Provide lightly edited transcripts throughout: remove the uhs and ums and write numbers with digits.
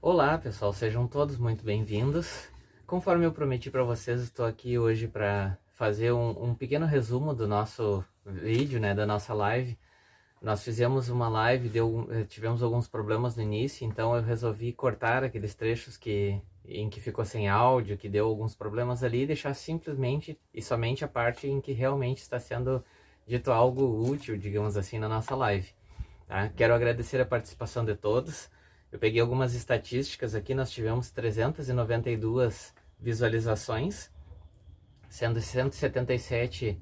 Olá pessoal, sejam todos muito bem-vindos. Conforme eu prometi para vocês, estou aqui hoje para fazer um pequeno resumo do nosso vídeo, da nossa live. Nós fizemos uma live, tivemos alguns problemas no início, então eu resolvi cortar aqueles trechos em que ficou sem áudio, que deu alguns problemas ali, e deixar simplesmente e somente a parte em que realmente está sendo dito algo útil, digamos assim, na nossa live. Tá? Quero agradecer a participação de todos. Eu peguei algumas estatísticas aqui, nós tivemos 392 visualizações, sendo 177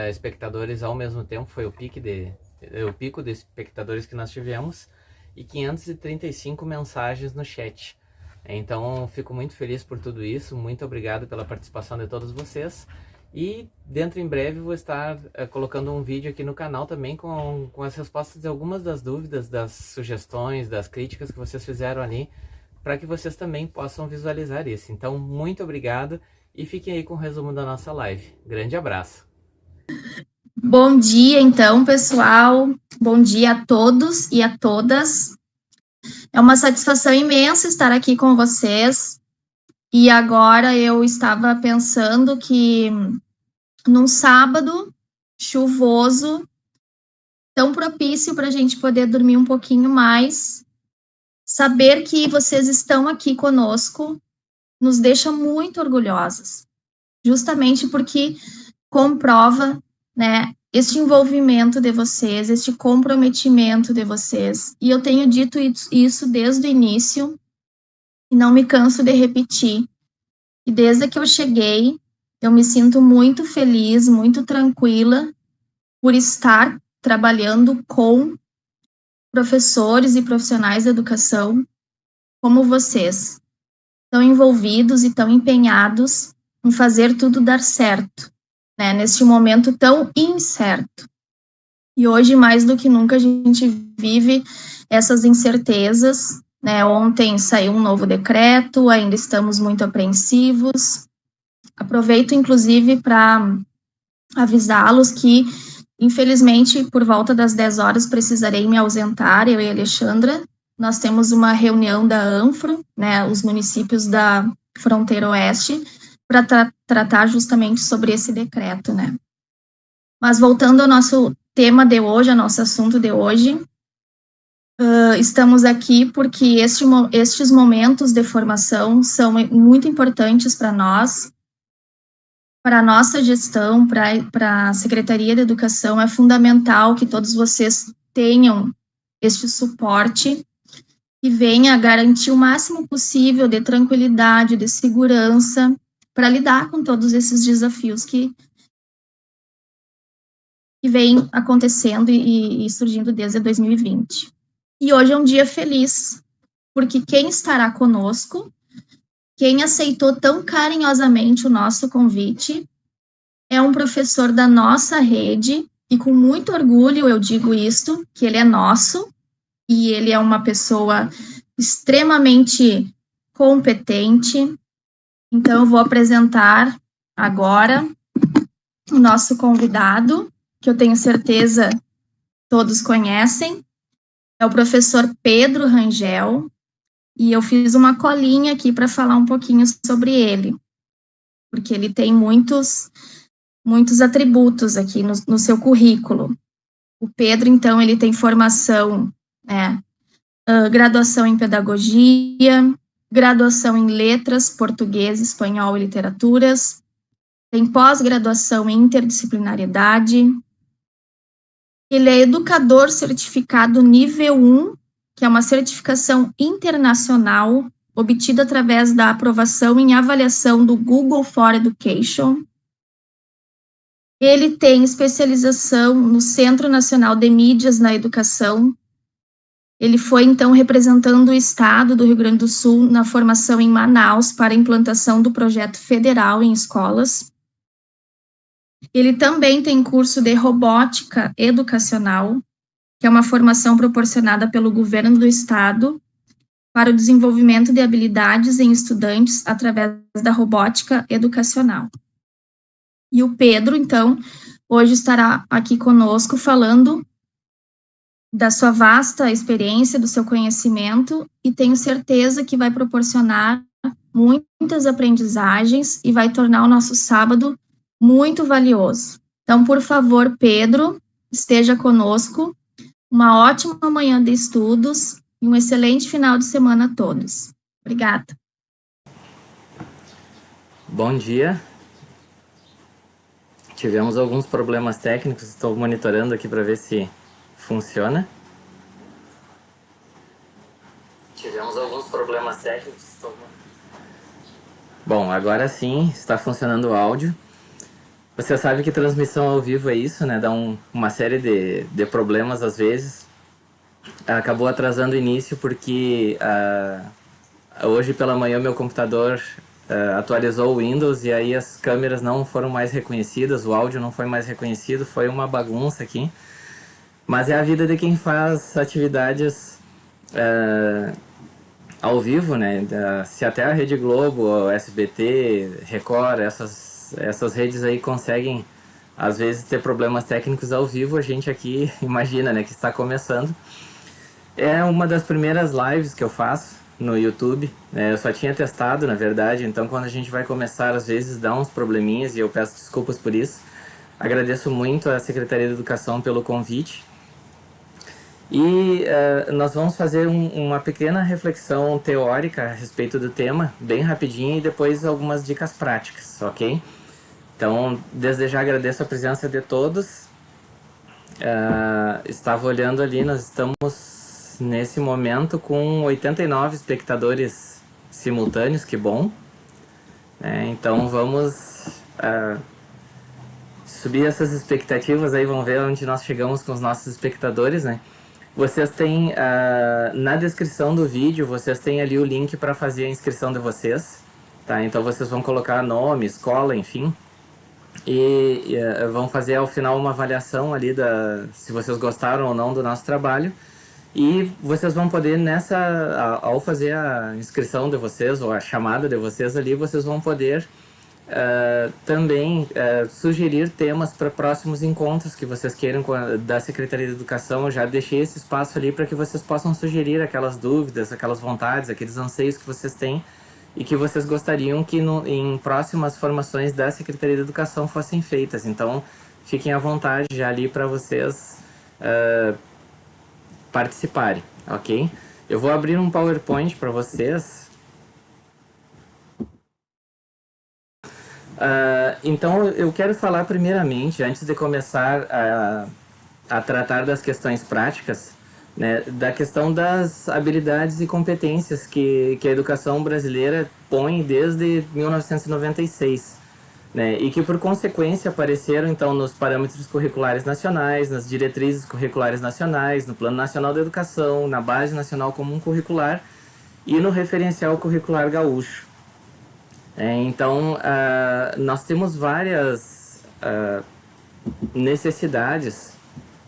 espectadores ao mesmo tempo, foi o pico de espectadores que nós tivemos, e 535 mensagens no chat. Então, fico muito feliz por tudo isso, muito obrigado pela participação de todos vocês. E dentro em breve vou estar colocando um vídeo aqui no canal também com as respostas de algumas das dúvidas, das sugestões, das críticas que vocês fizeram ali, para que vocês também possam visualizar isso. Então, muito obrigado e fiquem aí com o resumo da nossa live. Grande abraço! Bom dia, então, pessoal. Bom dia a todos e a todas. É uma satisfação imensa estar aqui com vocês. E agora eu estava pensando que num sábado chuvoso, tão propício para a gente poder dormir um pouquinho mais, saber que vocês estão aqui conosco nos deixa muito orgulhosas, justamente porque comprova, este envolvimento de vocês, este comprometimento de vocês. E eu tenho dito isso desde o início e não me canso de repetir. E desde que eu cheguei, eu me sinto muito feliz, muito tranquila por estar trabalhando com professores e profissionais da educação como vocês, tão envolvidos e tão empenhados em fazer tudo dar certo, neste momento tão incerto. E hoje, mais do que nunca, a gente vive essas incertezas, Ontem saiu um novo decreto, ainda estamos muito apreensivos. Aproveito, inclusive, para avisá-los que, infelizmente, por volta das 10 horas, precisarei me ausentar, eu e a Alexandra. Nós temos uma reunião da ANFRO, os municípios da fronteira oeste, para tratar justamente sobre esse decreto, Mas voltando ao nosso tema de hoje, ao nosso assunto de hoje, estamos aqui porque estes momentos de formação são muito importantes para nós, para a nossa gestão, para a Secretaria de Educação. É fundamental que todos vocês tenham este suporte e venha garantir o máximo possível de tranquilidade, de segurança, para lidar com todos esses desafios que vem acontecendo e surgindo desde 2020. E hoje é um dia feliz, porque quem estará conosco, quem aceitou tão carinhosamente o nosso convite, é um professor da nossa rede, e com muito orgulho eu digo isto, que ele é nosso, e ele é uma pessoa extremamente competente. Então, eu vou apresentar agora o nosso convidado, que eu tenho certeza todos conhecem, é o professor Pedro Rangel, e eu fiz uma colinha aqui para falar um pouquinho sobre ele, porque ele tem muitos atributos aqui no seu currículo. O Pedro, então, ele tem formação, graduação em pedagogia, graduação em letras, português, espanhol e literaturas, tem pós-graduação em interdisciplinariedade. Ele é educador certificado nível 1, que é uma certificação internacional obtida através da aprovação em avaliação do Google for Education. Ele tem especialização no Centro Nacional de Mídias na Educação. Ele foi, então, representando o Estado do Rio Grande do Sul na formação em Manaus para a implantação do projeto federal em escolas. Ele também tem curso de robótica educacional, que é uma formação proporcionada pelo governo do estado para o desenvolvimento de habilidades em estudantes através da robótica educacional. E o Pedro, então, hoje estará aqui conosco falando da sua vasta experiência, do seu conhecimento, e tenho certeza que vai proporcionar muitas aprendizagens e vai tornar o nosso sábado muito valioso. Então, por favor, Pedro, esteja conosco. Uma ótima manhã de estudos e um excelente final de semana a todos. Obrigada. Bom dia. Tivemos alguns problemas técnicos, estou monitorando aqui para ver se funciona. Tivemos alguns problemas técnicos. Bom, agora sim está funcionando o áudio. Você sabe que transmissão ao vivo é isso, né? Dá uma série de problemas às vezes. Acabou atrasando o início porque hoje pela manhã meu computador atualizou o Windows e aí as câmeras não foram mais reconhecidas, o áudio não foi mais reconhecido, foi uma bagunça aqui. Mas é a vida de quem faz atividades ao vivo, né? Se até a Rede Globo, SBT, Record, essas redes aí conseguem às vezes ter problemas técnicos ao vivo, a gente aqui imagina, né, que está começando. É uma das primeiras lives que eu faço no YouTube, eu só tinha testado, na verdade, então quando a gente vai começar, às vezes dá uns probleminhas e eu peço desculpas por isso. Agradeço muito à Secretaria de Educação pelo convite. E nós vamos fazer uma pequena reflexão teórica a respeito do tema, bem rapidinho, e depois algumas dicas práticas, ok? Então, desde já agradeço a presença de todos. Estava olhando ali, nós estamos nesse momento com 89 espectadores simultâneos, que bom. Então vamos subir essas expectativas aí, vamos ver onde nós chegamos com os nossos espectadores, né? Vocês têm, na descrição do vídeo, vocês têm ali o link para fazer a inscrição de vocês, tá? Então vocês vão colocar nome, escola, enfim, e vão fazer ao final uma avaliação ali se vocês gostaram ou não do nosso trabalho. E vocês vão poder ao fazer a inscrição de vocês ou a chamada de vocês ali, vocês vão poder também sugerir temas para próximos encontros que vocês queiram da Secretaria de Educação. Eu já deixei esse espaço ali para que vocês possam sugerir aquelas dúvidas, aquelas vontades, aqueles anseios que vocês têm e que vocês gostariam que em próximas formações da Secretaria de Educação fossem feitas. Então, fiquem à vontade já ali para vocês participarem, ok? Eu vou abrir um PowerPoint para vocês. Então, eu quero falar primeiramente, antes de começar a tratar das questões práticas, né, da questão das habilidades e competências que a educação brasileira põe desde 1996, né, e que por consequência apareceram então nos parâmetros curriculares nacionais, nas diretrizes curriculares nacionais, no Plano Nacional da Educação, na Base Nacional Comum Curricular e no Referencial Curricular Gaúcho. Então, nós temos várias necessidades,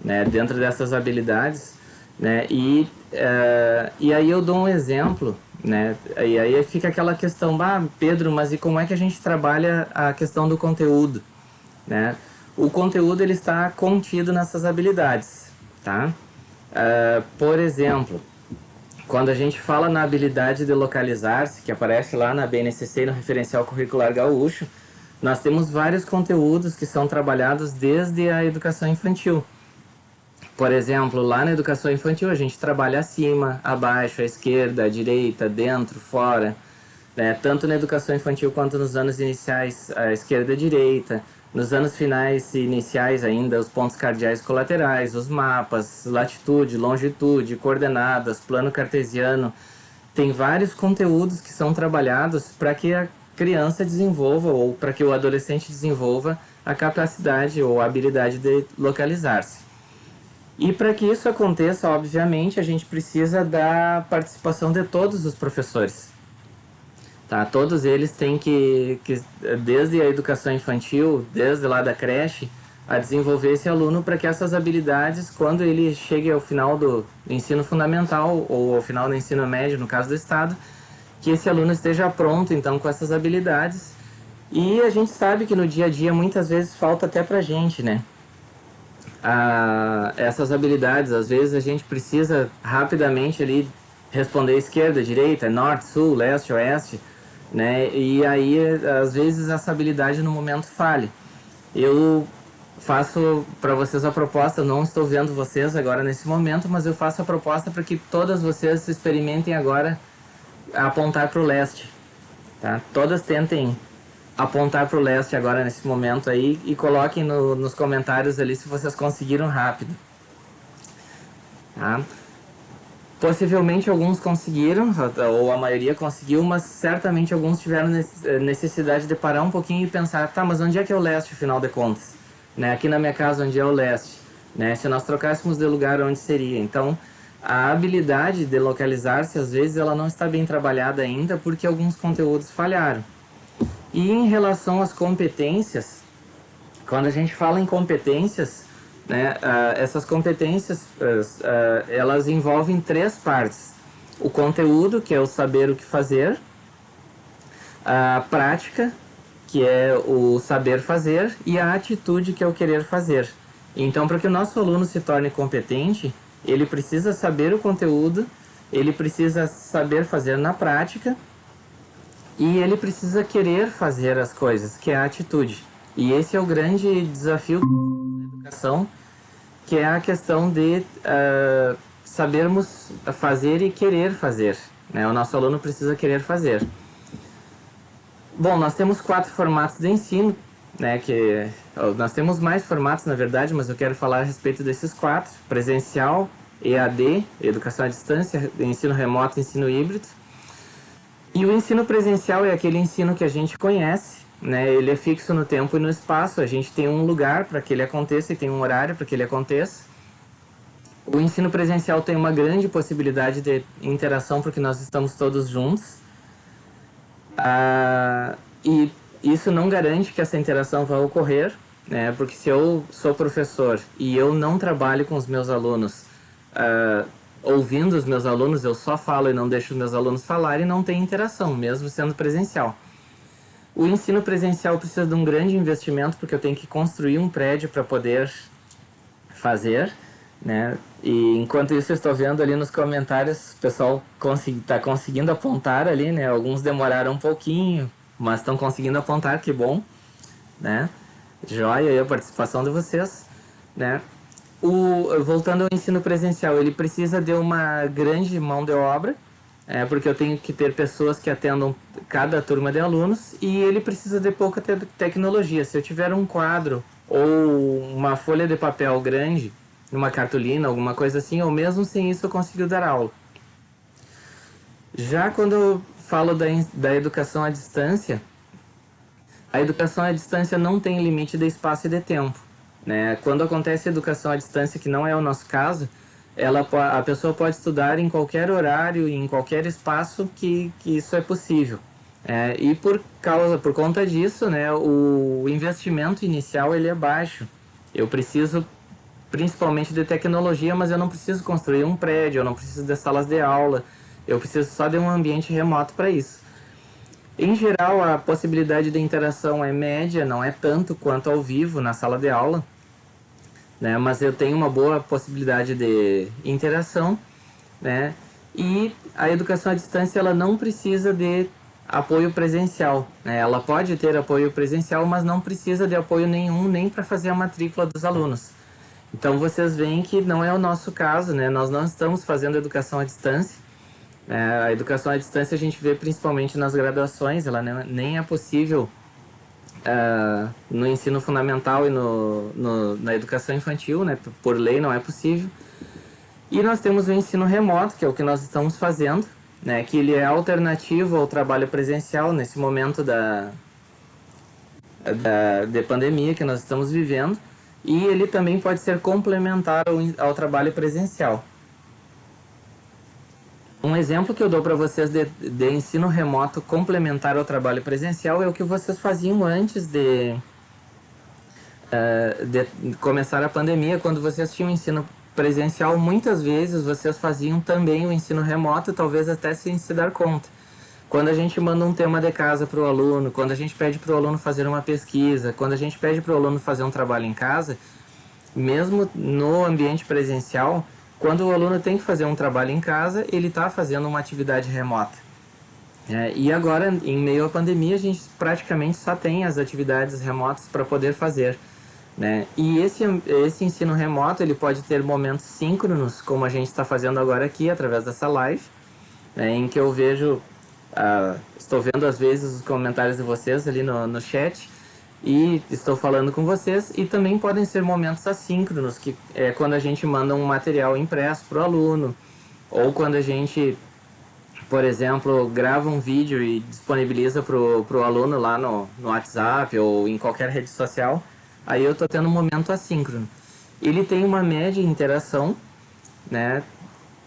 né, dentro dessas habilidades, né, e aí eu dou um exemplo, né, e aí fica aquela questão, Pedro, mas e como é que a gente trabalha a questão do conteúdo, né? O conteúdo ele está contido nessas habilidades, tá? Por exemplo, quando a gente fala na habilidade de localizar-se, que aparece lá na BNCC e no Referencial Curricular Gaúcho, nós temos vários conteúdos que são trabalhados desde a educação infantil. Por exemplo, lá na educação infantil a gente trabalha acima, abaixo, à esquerda, à direita, dentro, fora, né? Tanto na educação infantil quanto nos anos iniciais, à esquerda e à direita. Nos anos finais e iniciais ainda, os pontos cardeais colaterais, os mapas, latitude, longitude, coordenadas, plano cartesiano. Tem vários conteúdos que são trabalhados para que a criança desenvolva ou para que o adolescente desenvolva a capacidade ou a habilidade de localizar-se. E para que isso aconteça, obviamente, a gente precisa da participação de todos os professores. Tá? Todos eles têm que, desde a educação infantil, desde lá da creche, a desenvolver esse aluno para que essas habilidades, quando ele chegue ao final do ensino fundamental ou ao final do ensino médio, no caso do estado, que esse aluno esteja pronto, então, com essas habilidades. E a gente sabe que no dia a dia, muitas vezes, falta até para a gente, né? essas habilidades. Às vezes a gente precisa rapidamente ali responder esquerda, direita, norte, sul, leste, oeste, né? E aí, às vezes, essa habilidade no momento falha. Eu faço para vocês a proposta, não estou vendo vocês agora nesse momento, mas eu faço a proposta para que todas vocês experimentem agora apontar para o leste, tá? Todas tentem apontar para o leste agora nesse momento aí e coloquem nos comentários ali se vocês conseguiram rápido, tá? Possivelmente alguns conseguiram, ou a maioria conseguiu, mas certamente alguns tiveram necessidade de parar um pouquinho e pensar, tá, mas onde é que é o leste, afinal de contas? Né? Aqui na minha casa, onde é o leste? Né? Se nós trocássemos de lugar, onde seria? Então, a habilidade de localizar-se, às vezes, ela não está bem trabalhada ainda porque alguns conteúdos falharam. E em relação às competências, quando a gente fala em competências, né, essas competências, elas envolvem 3 partes. O conteúdo, que é o saber o que fazer. A prática, que é o saber fazer. E a atitude, que é o querer fazer. Então, para que o nosso aluno se torne competente, ele precisa saber o conteúdo, ele precisa saber fazer na prática e ele precisa querer fazer as coisas, que é a atitude. E esse é o grande desafio da educação, que é a questão de sabermos fazer e querer fazer, né? O nosso aluno precisa querer fazer. Bom, nós temos 4 formatos de ensino, né? Nós temos mais formatos, na verdade, mas eu quero falar a respeito desses 4. Presencial, EAD, Educação à Distância, ensino remoto, ensino híbrido. E o ensino presencial é aquele ensino que a gente conhece, né? Ele é fixo no tempo e no espaço, a gente tem um lugar para que ele aconteça e tem um horário para que ele aconteça. O ensino presencial tem uma grande possibilidade de interação porque nós estamos todos juntos. E isso não garante que essa interação vai ocorrer, né? Porque se eu sou professor e eu não trabalho com os meus alunos, ouvindo os meus alunos, eu só falo e não deixo os meus alunos falarem, não tem interação, mesmo sendo presencial. O ensino presencial precisa de um grande investimento, porque eu tenho que construir um prédio para poder fazer, né? E enquanto isso eu estou vendo ali nos comentários, o pessoal está conseguindo apontar ali, né? Alguns demoraram um pouquinho, mas estão conseguindo apontar, que bom, né? Joia aí a participação de vocês, né? Voltando ao ensino presencial, ele precisa de uma grande mão de obra, porque eu tenho que ter pessoas que atendam cada turma de alunos, e ele precisa de pouca tecnologia. Se eu tiver um quadro ou uma folha de papel grande, uma cartolina, alguma coisa assim, ou mesmo sem isso eu consigo dar aula. Já quando eu falo da educação à distância, a educação à distância não tem limite de espaço e de tempo, né? Quando acontece a educação à distância, que não é o nosso caso, a pessoa pode estudar em qualquer horário, em qualquer espaço que isso é possível. E por conta disso, né, o investimento inicial ele é baixo. Eu preciso principalmente de tecnologia, mas eu não preciso construir um prédio, eu não preciso de salas de aula, eu preciso só de um ambiente remoto para isso. Em geral, a possibilidade de interação é média, não é tanto quanto ao vivo na sala de aula, né? Mas eu tenho uma boa possibilidade de interação, né? E a educação à distância ela não precisa de apoio presencial, né? Ela pode ter apoio presencial, mas não precisa de apoio nenhum, nem para fazer a matrícula dos alunos. Então vocês veem que não é o nosso caso, né? Nós não estamos fazendo educação à distância. A educação à distância a gente vê principalmente nas graduações, ela nem é possível no ensino fundamental e na educação infantil, né? Por lei não é possível. E nós temos o ensino remoto, que é o que nós estamos fazendo, né? Que ele é alternativo ao trabalho presencial nesse momento de pandemia que nós estamos vivendo. E ele também pode ser complementar ao trabalho presencial. Um exemplo que eu dou para vocês de ensino remoto complementar ao trabalho presencial é o que vocês faziam antes de começar a pandemia. Quando vocês tinham ensino presencial, muitas vezes vocês faziam também o ensino remoto, talvez até sem se dar conta. Quando a gente manda um tema de casa para o aluno, quando a gente pede para o aluno fazer uma pesquisa, quando a gente pede para o aluno fazer um trabalho em casa, mesmo no ambiente presencial, quando o aluno tem que fazer um trabalho em casa, ele está fazendo uma atividade remota. E agora, em meio à pandemia, a gente praticamente só tem as atividades remotas para poder fazer, né? E esse ensino remoto, ele pode ter momentos síncronos, como a gente está fazendo agora aqui, através dessa live, né, em que eu vejo, estou vendo às vezes os comentários de vocês ali no chat, e estou falando com vocês, e também podem ser momentos assíncronos, que é quando a gente manda um material impresso para o aluno, ou quando a gente, por exemplo, grava um vídeo e disponibiliza para o aluno lá no WhatsApp ou em qualquer rede social, aí eu estou tendo um momento assíncrono. Ele tem uma média de interação, né?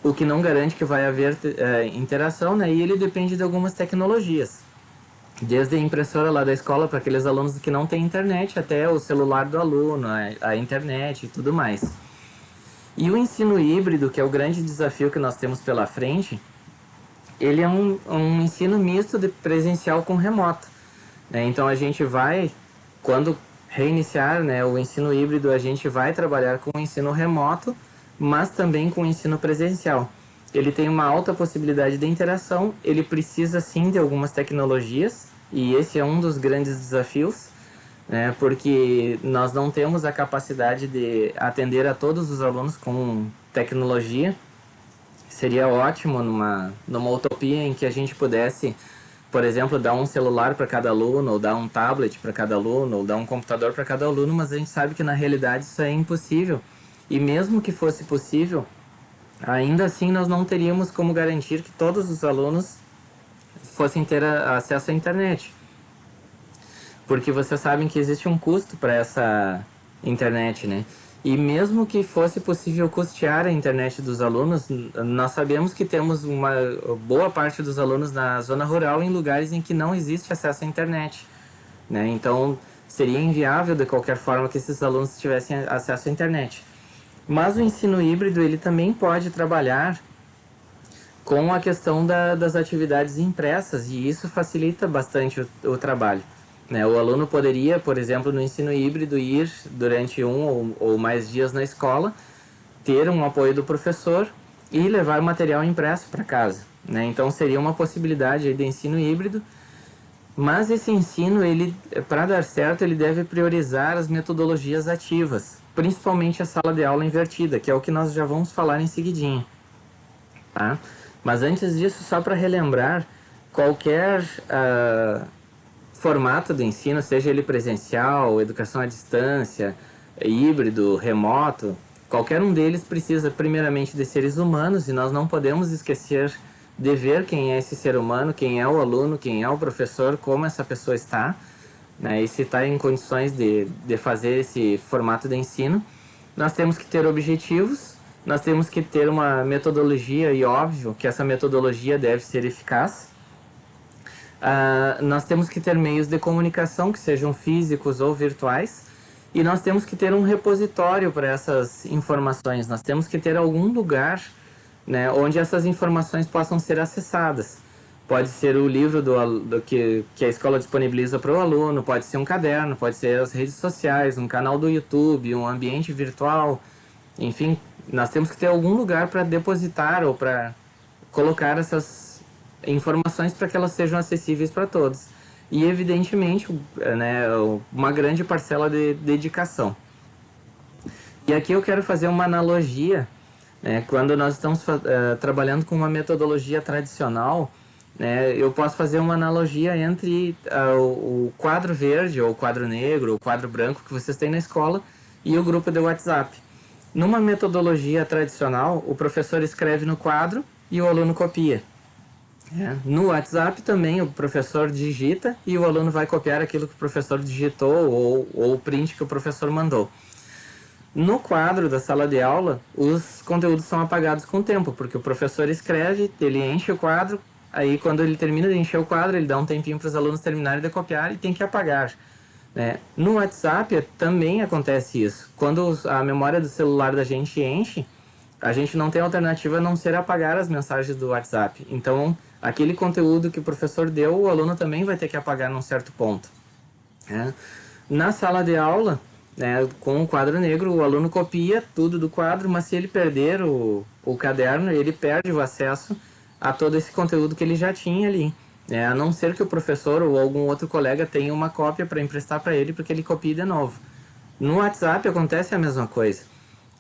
O que não garante que vai haver interação, né? E ele depende de algumas tecnologias. Desde a impressora lá da escola para aqueles alunos que não têm internet, até o celular do aluno, a internet e tudo mais. E o ensino híbrido, que é o grande desafio que nós temos pela frente, ele é um ensino misto de presencial com remoto, né? Então a gente vai, quando reiniciar, né, o ensino híbrido, a gente vai trabalhar com o ensino remoto, mas também com o ensino presencial. Ele tem uma alta possibilidade de interação, ele precisa sim de algumas tecnologias, e esse é um dos grandes desafios, né, porque nós não temos a capacidade de atender a todos os alunos com tecnologia. Seria ótimo numa utopia em que a gente pudesse, por exemplo, dar um celular para cada aluno, ou dar um tablet para cada aluno, ou dar um computador para cada aluno, mas a gente sabe que na realidade isso é impossível. E mesmo que fosse possível, ainda assim nós não teríamos como garantir que todos os alunos fossem ter acesso à internet. Porque vocês sabem que existe um custo para essa internet, né? E mesmo que fosse possível custear a internet dos alunos, nós sabemos que temos uma boa parte dos alunos na zona rural em lugares em que não existe acesso à internet, né? Então, seria inviável de qualquer forma que esses alunos tivessem acesso à internet. Mas o ensino híbrido, ele também pode trabalhar com a questão das atividades impressas, e isso facilita bastante o trabalho, né? O aluno poderia, por exemplo, no ensino híbrido, ir durante um ou mais dias na escola, ter um apoio do professor e levar material impresso para casa, né? Então seria uma possibilidade aí de ensino híbrido, mas esse ensino, ele, para dar certo, ele deve priorizar as metodologias ativas, principalmente a sala de aula invertida, que é o que nós já vamos falar em seguidinho, tá? Mas antes disso, só para relembrar, qualquer formato de ensino, seja ele presencial, educação à distância, híbrido, remoto, qualquer um deles precisa primeiramente de seres humanos, e nós não podemos esquecer de ver quem é esse ser humano, quem é o aluno, quem é o professor, como essa pessoa está, né? E se está em condições de fazer esse formato de ensino. Nós temos que ter objetivos, nós temos que ter uma metodologia, e óbvio que essa metodologia deve ser eficaz. Nós temos que ter meios de comunicação, que sejam físicos ou virtuais, e nós temos que ter um repositório para essas informações, nós temos que ter algum lugar, né, onde essas informações possam ser acessadas. Pode ser o livro que a escola disponibiliza para o aluno, pode ser um caderno, pode ser as redes sociais, um canal do YouTube, um ambiente virtual, enfim, nós temos que ter algum lugar para depositar ou para colocar essas informações para que elas sejam acessíveis para todos. E, evidentemente, né, uma grande parcela de dedicação. E aqui eu quero fazer uma analogia, né, quando nós estamos trabalhando com uma metodologia tradicional, né, eu posso fazer uma analogia entre o quadro verde, ou quadro negro, ou quadro branco que vocês têm na escola, e o grupo de WhatsApp. Numa metodologia tradicional, o professor escreve no quadro e o aluno copia. No WhatsApp também o professor digita e o aluno vai copiar aquilo que o professor digitou ou o print que o professor mandou. No quadro da sala de aula, os conteúdos são apagados com o tempo, porque o professor escreve, ele enche o quadro, aí quando ele termina de encher o quadro, ele dá um tempinho para os alunos terminarem de copiar e tem que apagar, né? No WhatsApp também acontece isso. Quando a memória do celular da gente enche, a gente não tem alternativa a não ser apagar as mensagens do WhatsApp. Então, aquele conteúdo que o professor deu, o aluno também vai ter que apagar num certo ponto, né? Na sala de aula, né? Com o quadro negro, o aluno copia tudo do quadro, mas se ele perder o caderno, ele perde o acesso a todo esse conteúdo que ele já tinha ali. A não ser que o professor ou algum outro colega tenha uma cópia para emprestar para ele, porque ele copie de novo. No WhatsApp acontece a mesma coisa.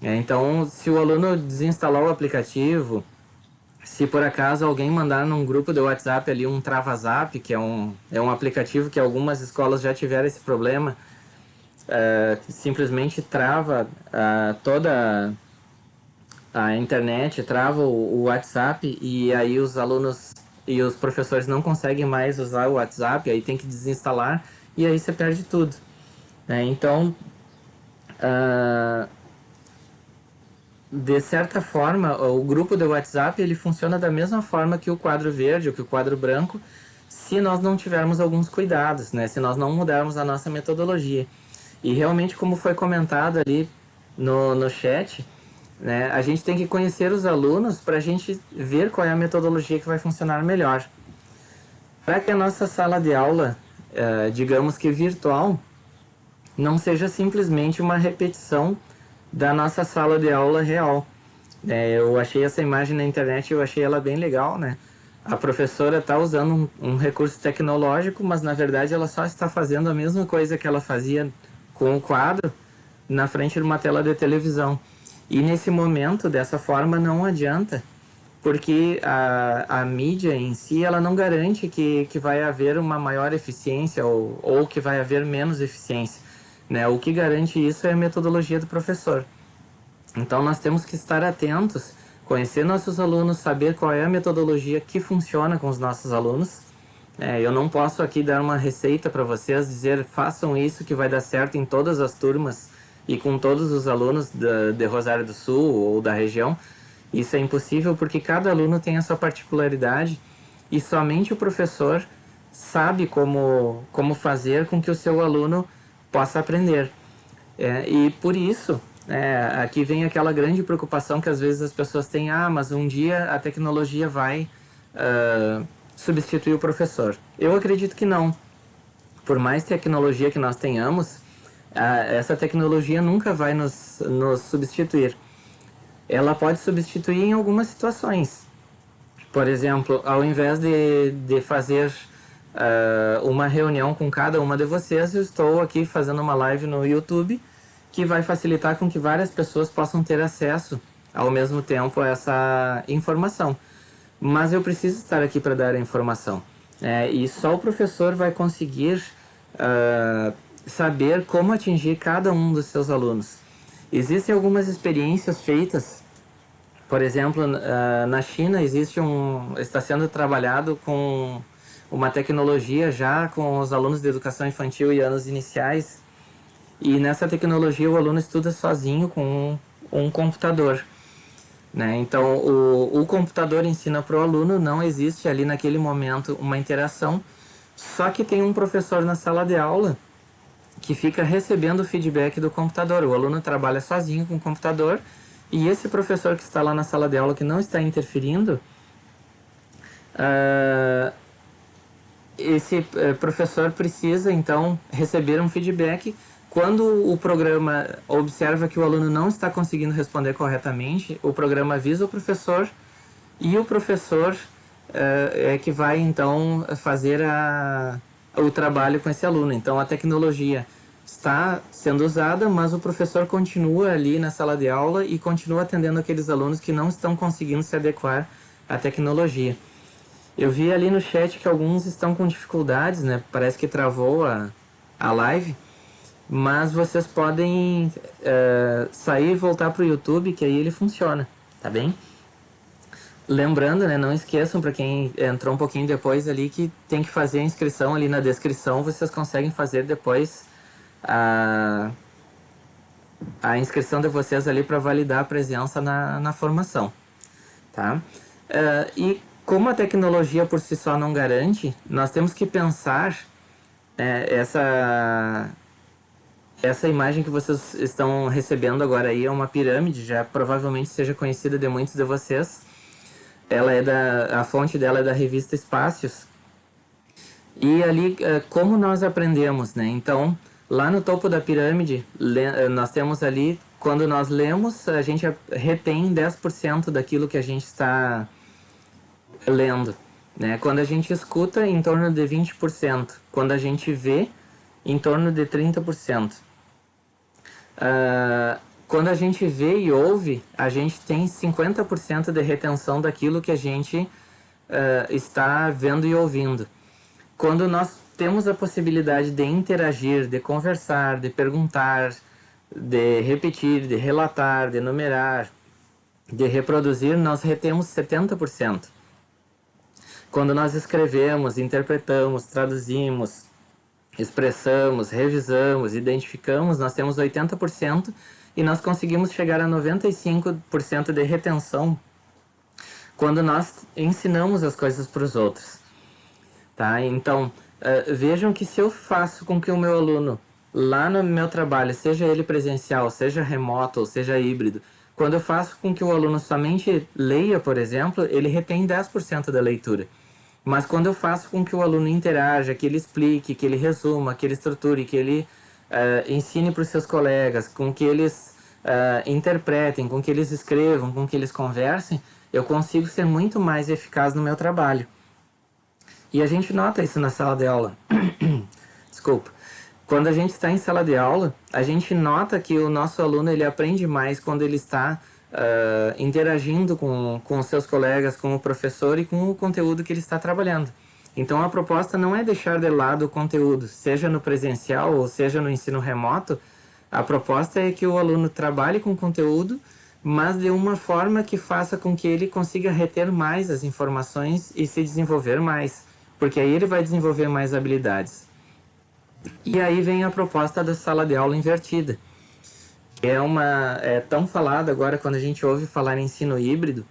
Então, se o aluno desinstalar o aplicativo, se por acaso alguém mandar num grupo do WhatsApp ali um Travazap, que é um aplicativo que algumas escolas já tiveram esse problema, simplesmente trava toda a internet, trava o WhatsApp, e aí os alunos e os professores não conseguem mais usar o WhatsApp, aí tem que desinstalar e aí você perde tudo. Então, de certa forma, o grupo do WhatsApp ele funciona da mesma forma que o quadro verde ou que o quadro branco, se nós não tivermos alguns cuidados, né? Se nós não mudarmos a nossa metodologia. E realmente, como foi comentado ali no chat, né, a gente tem que conhecer os alunos para a gente ver qual é a metodologia que vai funcionar melhor. Para que a nossa sala de aula, digamos que virtual, não seja simplesmente uma repetição da nossa sala de aula real. Eu achei essa imagem na internet e eu achei ela bem legal, né? A professora está usando um recurso tecnológico, mas na verdade ela só está fazendo a mesma coisa que ela fazia com o quadro na frente de uma tela de televisão. E nesse momento, dessa forma, não adianta, porque a mídia em si ela não garante que vai haver uma maior eficiência ou que vai haver menos eficiência. Né? O que garante isso é a metodologia do professor. Então nós temos que estar atentos, conhecer nossos alunos, saber qual é a metodologia que funciona com os nossos alunos. Eu não posso aqui dar uma receita para vocês, dizer façam isso que vai dar certo em todas as turmas e com todos os alunos de Rosário do Sul ou da região. Isso é impossível porque cada aluno tem a sua particularidade e somente o professor sabe como fazer com que o seu aluno possa aprender. E por isso, aqui vem aquela grande preocupação que às vezes as pessoas têm, mas um dia a tecnologia vai substituir o professor. Eu acredito que não. Por mais tecnologia que nós tenhamos, essa tecnologia nunca vai nos substituir. Ela pode substituir em algumas situações. Por exemplo, ao invés de fazer uma reunião com cada uma de vocês, eu estou aqui fazendo uma live no YouTube que vai facilitar com que várias pessoas possam ter acesso ao mesmo tempo a essa informação. Mas eu preciso estar aqui para dar a informação. E só o professor vai conseguir saber como atingir cada um dos seus alunos. Existem algumas experiências feitas, por exemplo, na China está sendo trabalhado com uma tecnologia já com os alunos de educação infantil e anos iniciais, e nessa tecnologia o aluno estuda sozinho com um computador. Então o computador ensina para o aluno, não existe ali naquele momento uma interação, só que tem um professor na sala de aula que fica recebendo o feedback do computador. O aluno trabalha sozinho com o computador e esse professor que está lá na sala de aula, que não está interferindo, esse professor precisa então receber um feedback. Quando o programa observa que o aluno não está conseguindo responder corretamente, o programa avisa o professor e o professor é que vai então fazer o trabalho com esse aluno. Então a tecnologia está sendo usada, mas o professor continua ali na sala de aula e continua atendendo aqueles alunos que não estão conseguindo se adequar à tecnologia. Eu vi ali no chat que alguns estão com dificuldades, né? Parece que travou a live. Mas vocês podem sair e voltar para o YouTube, que aí ele funciona, tá bem? Lembrando, né, não esqueçam, para quem entrou um pouquinho depois ali, que tem que fazer a inscrição ali na descrição. Vocês conseguem fazer depois a inscrição de vocês ali para validar a presença na formação, tá? E como a tecnologia por si só não garante, nós temos que pensar essa imagem que vocês estão recebendo agora aí é uma pirâmide, já provavelmente seja conhecida de muitos de vocês. Ela a fonte dela é da revista Espaços. E ali, como nós aprendemos, né? Então, Lá no topo da pirâmide, nós temos ali, quando nós lemos, a gente retém 10% daquilo que a gente está lendo, né? Quando a gente escuta, em torno de 20%. Quando a gente vê, em torno de 30%. Quando a gente vê e ouve, a gente tem 50% de retenção daquilo que a gente está vendo e ouvindo. Quando nós temos a possibilidade de interagir, de conversar, de perguntar, de repetir, de relatar, de enumerar, de reproduzir, nós retemos 70%. Quando nós escrevemos, interpretamos, traduzimos, expressamos, revisamos, identificamos, nós temos 80% e nós conseguimos chegar a 95% de retenção quando nós ensinamos as coisas para os outros. Tá? Então, vejam que se eu faço com que o meu aluno, lá no meu trabalho, seja ele presencial, seja remoto ou seja híbrido, quando eu faço com que o aluno somente leia, por exemplo, ele retém 10% da leitura. Mas quando eu faço com que o aluno interaja, que ele explique, que ele resuma, que ele estruture, que ele ensine para os seus colegas, com que eles interpretem, com que eles escrevam, com que eles conversem, eu consigo ser muito mais eficaz no meu trabalho. E a gente nota isso na sala de aula. Desculpa. Quando a gente está em sala de aula, a gente nota que o nosso aluno ele aprende mais quando ele está interagindo com os seus colegas, com o professor e com o conteúdo que ele está trabalhando. Então a proposta não é deixar de lado o conteúdo, seja no presencial ou seja no ensino remoto. A proposta é que o aluno trabalhe com o conteúdo, mas de uma forma que faça com que ele consiga reter mais as informações e se desenvolver mais, porque aí ele vai desenvolver mais habilidades. E aí vem a proposta da sala de aula invertida. É tão falado agora quando a gente ouve falar em ensino híbrido,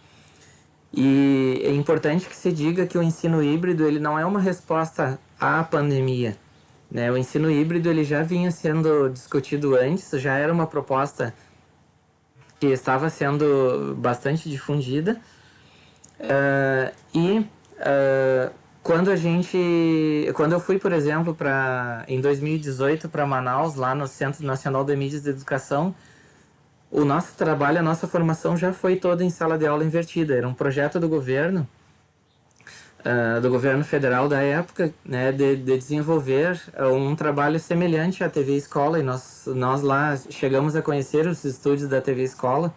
e é importante que se diga que o ensino híbrido ele não é uma resposta à pandemia, né? O ensino híbrido ele já vinha sendo discutido antes, já era uma proposta que estava sendo bastante difundida, quando eu fui, por exemplo, em 2018 para Manaus, lá no Centro Nacional de Mídias de Educação, o nosso trabalho, a nossa formação já foi toda em sala de aula invertida. Era um projeto do governo federal da época, né, de desenvolver um trabalho semelhante à TV Escola, e nós lá chegamos a conhecer os estúdios da TV Escola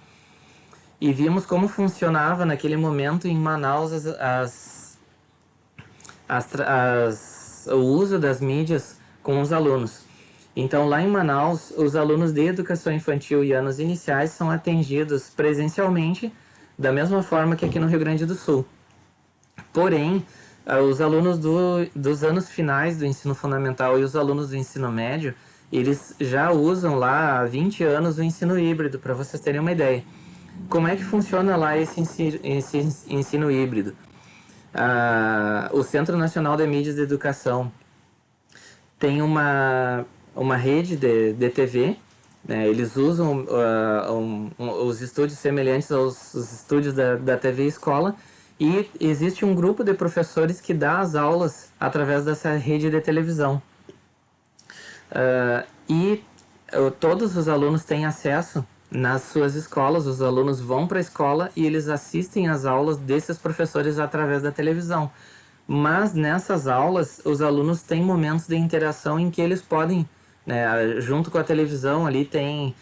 e vimos como funcionava naquele momento em Manaus o uso das mídias com os alunos. Então, lá em Manaus, os alunos de educação infantil e anos iniciais são atendidos presencialmente, da mesma forma que aqui no Rio Grande do Sul. Porém, os alunos dos anos finais do ensino fundamental e os alunos do ensino médio, eles já usam lá há 20 anos o ensino híbrido, para vocês terem uma ideia. Como é que funciona lá esse ensino híbrido? O Centro Nacional de Mídias de Educação tem uma rede de TV, né? Eles usam os estúdios semelhantes aos estúdios da TV Escola, e existe um grupo de professores que dá as aulas através dessa rede de televisão. Todos os alunos têm acesso nas suas escolas, os alunos vão para a escola e eles assistem às aulas desses professores através da televisão. Mas nessas aulas, os alunos têm momentos de interação em que eles podem, né, junto com a televisão, ali tem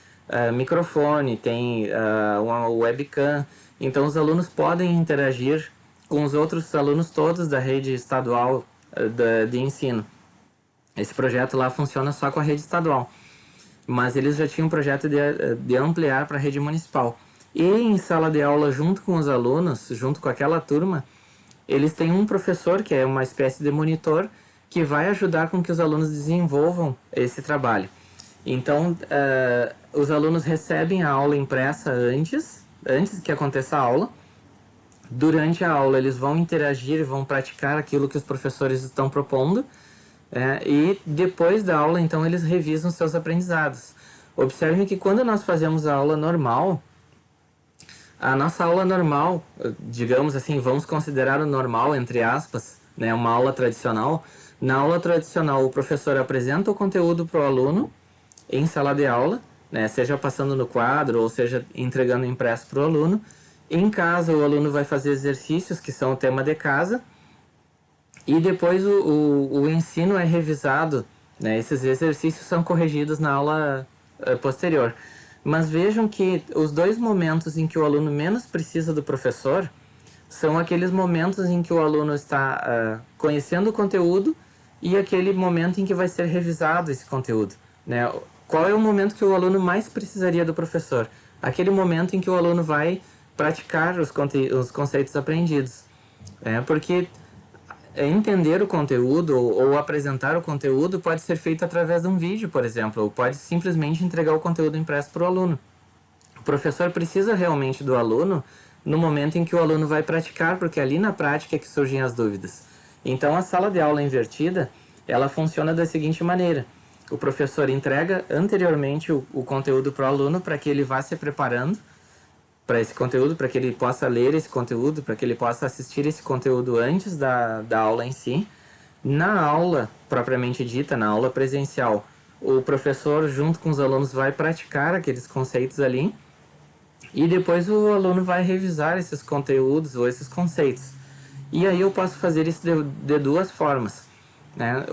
microfone, tem uma webcam. Então os alunos podem interagir com os outros alunos todos da rede estadual de ensino. Esse projeto lá funciona só com a rede estadual, mas eles já tinham um projeto de ampliar para a rede municipal. E em sala de aula, junto com os alunos, junto com aquela turma, eles têm um professor, que é uma espécie de monitor, que vai ajudar com que os alunos desenvolvam esse trabalho. Então, os alunos recebem a aula impressa antes que aconteça a aula. Durante a aula, eles vão interagir, vão praticar aquilo que os professores estão propondo, e depois da aula, então, eles revisam seus aprendizados. Observem que quando nós fazemos a aula normal, a nossa aula normal, digamos assim, vamos considerar o normal, entre aspas, né, uma aula tradicional. Na aula tradicional, o professor apresenta o conteúdo para o aluno em sala de aula, né, seja passando no quadro ou seja entregando impresso para o aluno. Em casa, o aluno vai fazer exercícios que são o tema de casa e depois o ensino é revisado, né, esses exercícios são corrigidos na aula posterior. Mas vejam que os dois momentos em que o aluno menos precisa do professor são aqueles momentos em que o aluno está conhecendo o conteúdo e aquele momento em que vai ser revisado esse conteúdo, né? Qual é o momento que o aluno mais precisaria do professor? Aquele momento em que o aluno vai praticar os conceitos aprendidos. Porque entender o conteúdo ou apresentar o conteúdo pode ser feito através de um vídeo, por exemplo, ou pode simplesmente entregar o conteúdo impresso para o aluno. O professor precisa realmente do aluno no momento em que o aluno vai praticar, porque ali na prática é que surgem as dúvidas. Então, a sala de aula invertida, ela funciona da seguinte maneira. O professor entrega anteriormente o conteúdo para o aluno para que ele vá se preparando para esse conteúdo, para que ele possa ler esse conteúdo, para que ele possa assistir esse conteúdo antes da aula em si. Na aula propriamente dita, na aula presencial, o professor junto com os alunos vai praticar aqueles conceitos ali e depois o aluno vai revisar esses conteúdos ou esses conceitos. E aí eu posso fazer isso de duas formas, né?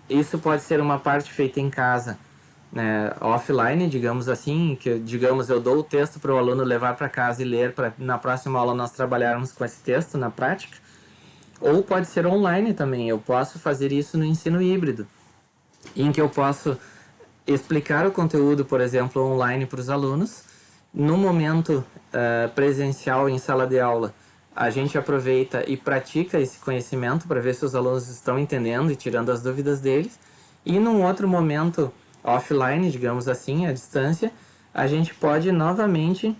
Isso pode ser uma parte feita em casa, né, offline, digamos assim, que digamos eu dou o texto para o aluno levar para casa e ler para na próxima aula nós trabalharmos com esse texto na prática, ou pode ser online também. Eu posso fazer isso no ensino híbrido, em que eu posso explicar o conteúdo, por exemplo, online para os alunos. No momento presencial em sala de aula, a gente aproveita e pratica esse conhecimento para ver se os alunos estão entendendo e tirando as dúvidas deles. E num outro momento offline, digamos assim, à distância, a gente pode novamente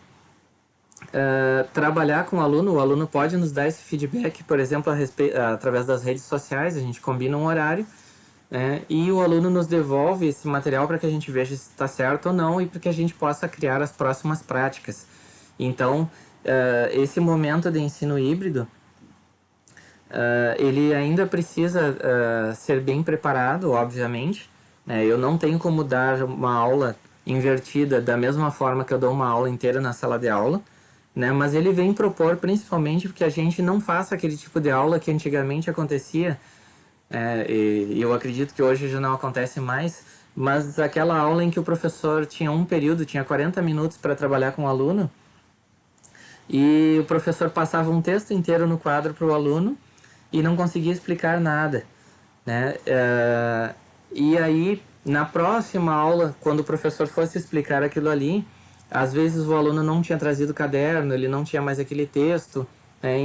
trabalhar com o aluno pode nos dar esse feedback, por exemplo, através das redes sociais, a gente combina um horário, né, e o aluno nos devolve esse material para que a gente veja se está certo ou não e para que a gente possa criar as próximas práticas. Então, esse momento de ensino híbrido, ele ainda precisa ser bem preparado, obviamente. Eu não tenho como dar uma aula invertida da mesma forma que eu dou uma aula inteira na sala de aula, né? Mas ele vem propor principalmente porque a gente não faça aquele tipo de aula que antigamente acontecia, e eu acredito que hoje já não acontece mais, mas aquela aula em que o professor tinha um período, tinha 40 minutos para trabalhar com o aluno, e o professor passava um texto inteiro no quadro para o aluno e não conseguia explicar nada, né? E aí, na próxima aula, quando o professor fosse explicar aquilo ali, às vezes o aluno não tinha trazido o caderno, ele não tinha mais aquele texto,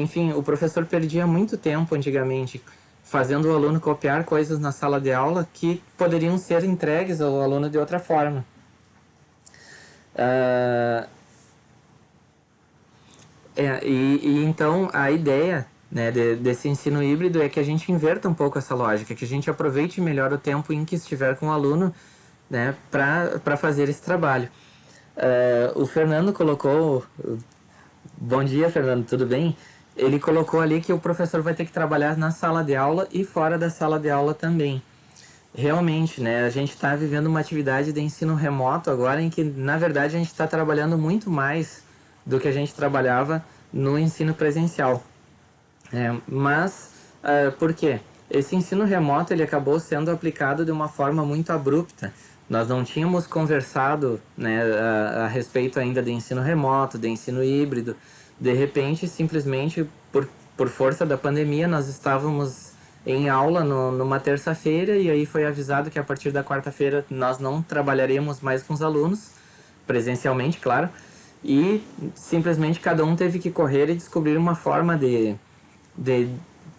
enfim, o professor perdia muito tempo antigamente fazendo o aluno copiar coisas na sala de aula que poderiam ser entregues ao aluno de outra forma. Então a ideia, né, desse ensino híbrido é que a gente inverta um pouco essa lógica, que a gente aproveite melhor o tempo em que estiver com o aluno, né, para fazer esse trabalho. O Fernando colocou... Bom dia, Fernando, tudo bem? Ele colocou ali que o professor vai ter que trabalhar na sala de aula e fora da sala de aula também. Realmente, né, a gente está vivendo uma atividade de ensino remoto agora em que, na verdade, a gente está trabalhando muito mais do que a gente trabalhava no ensino presencial. Mas, por quê? Esse ensino remoto ele acabou sendo aplicado de uma forma muito abrupta. Nós não tínhamos conversado, né, a respeito ainda de ensino remoto, de ensino híbrido. De repente, simplesmente, por força da pandemia, nós estávamos em aula numa terça-feira e aí foi avisado que a partir da quarta-feira nós não trabalharemos mais com os alunos, presencialmente, claro, e simplesmente cada um teve que correr e descobrir uma forma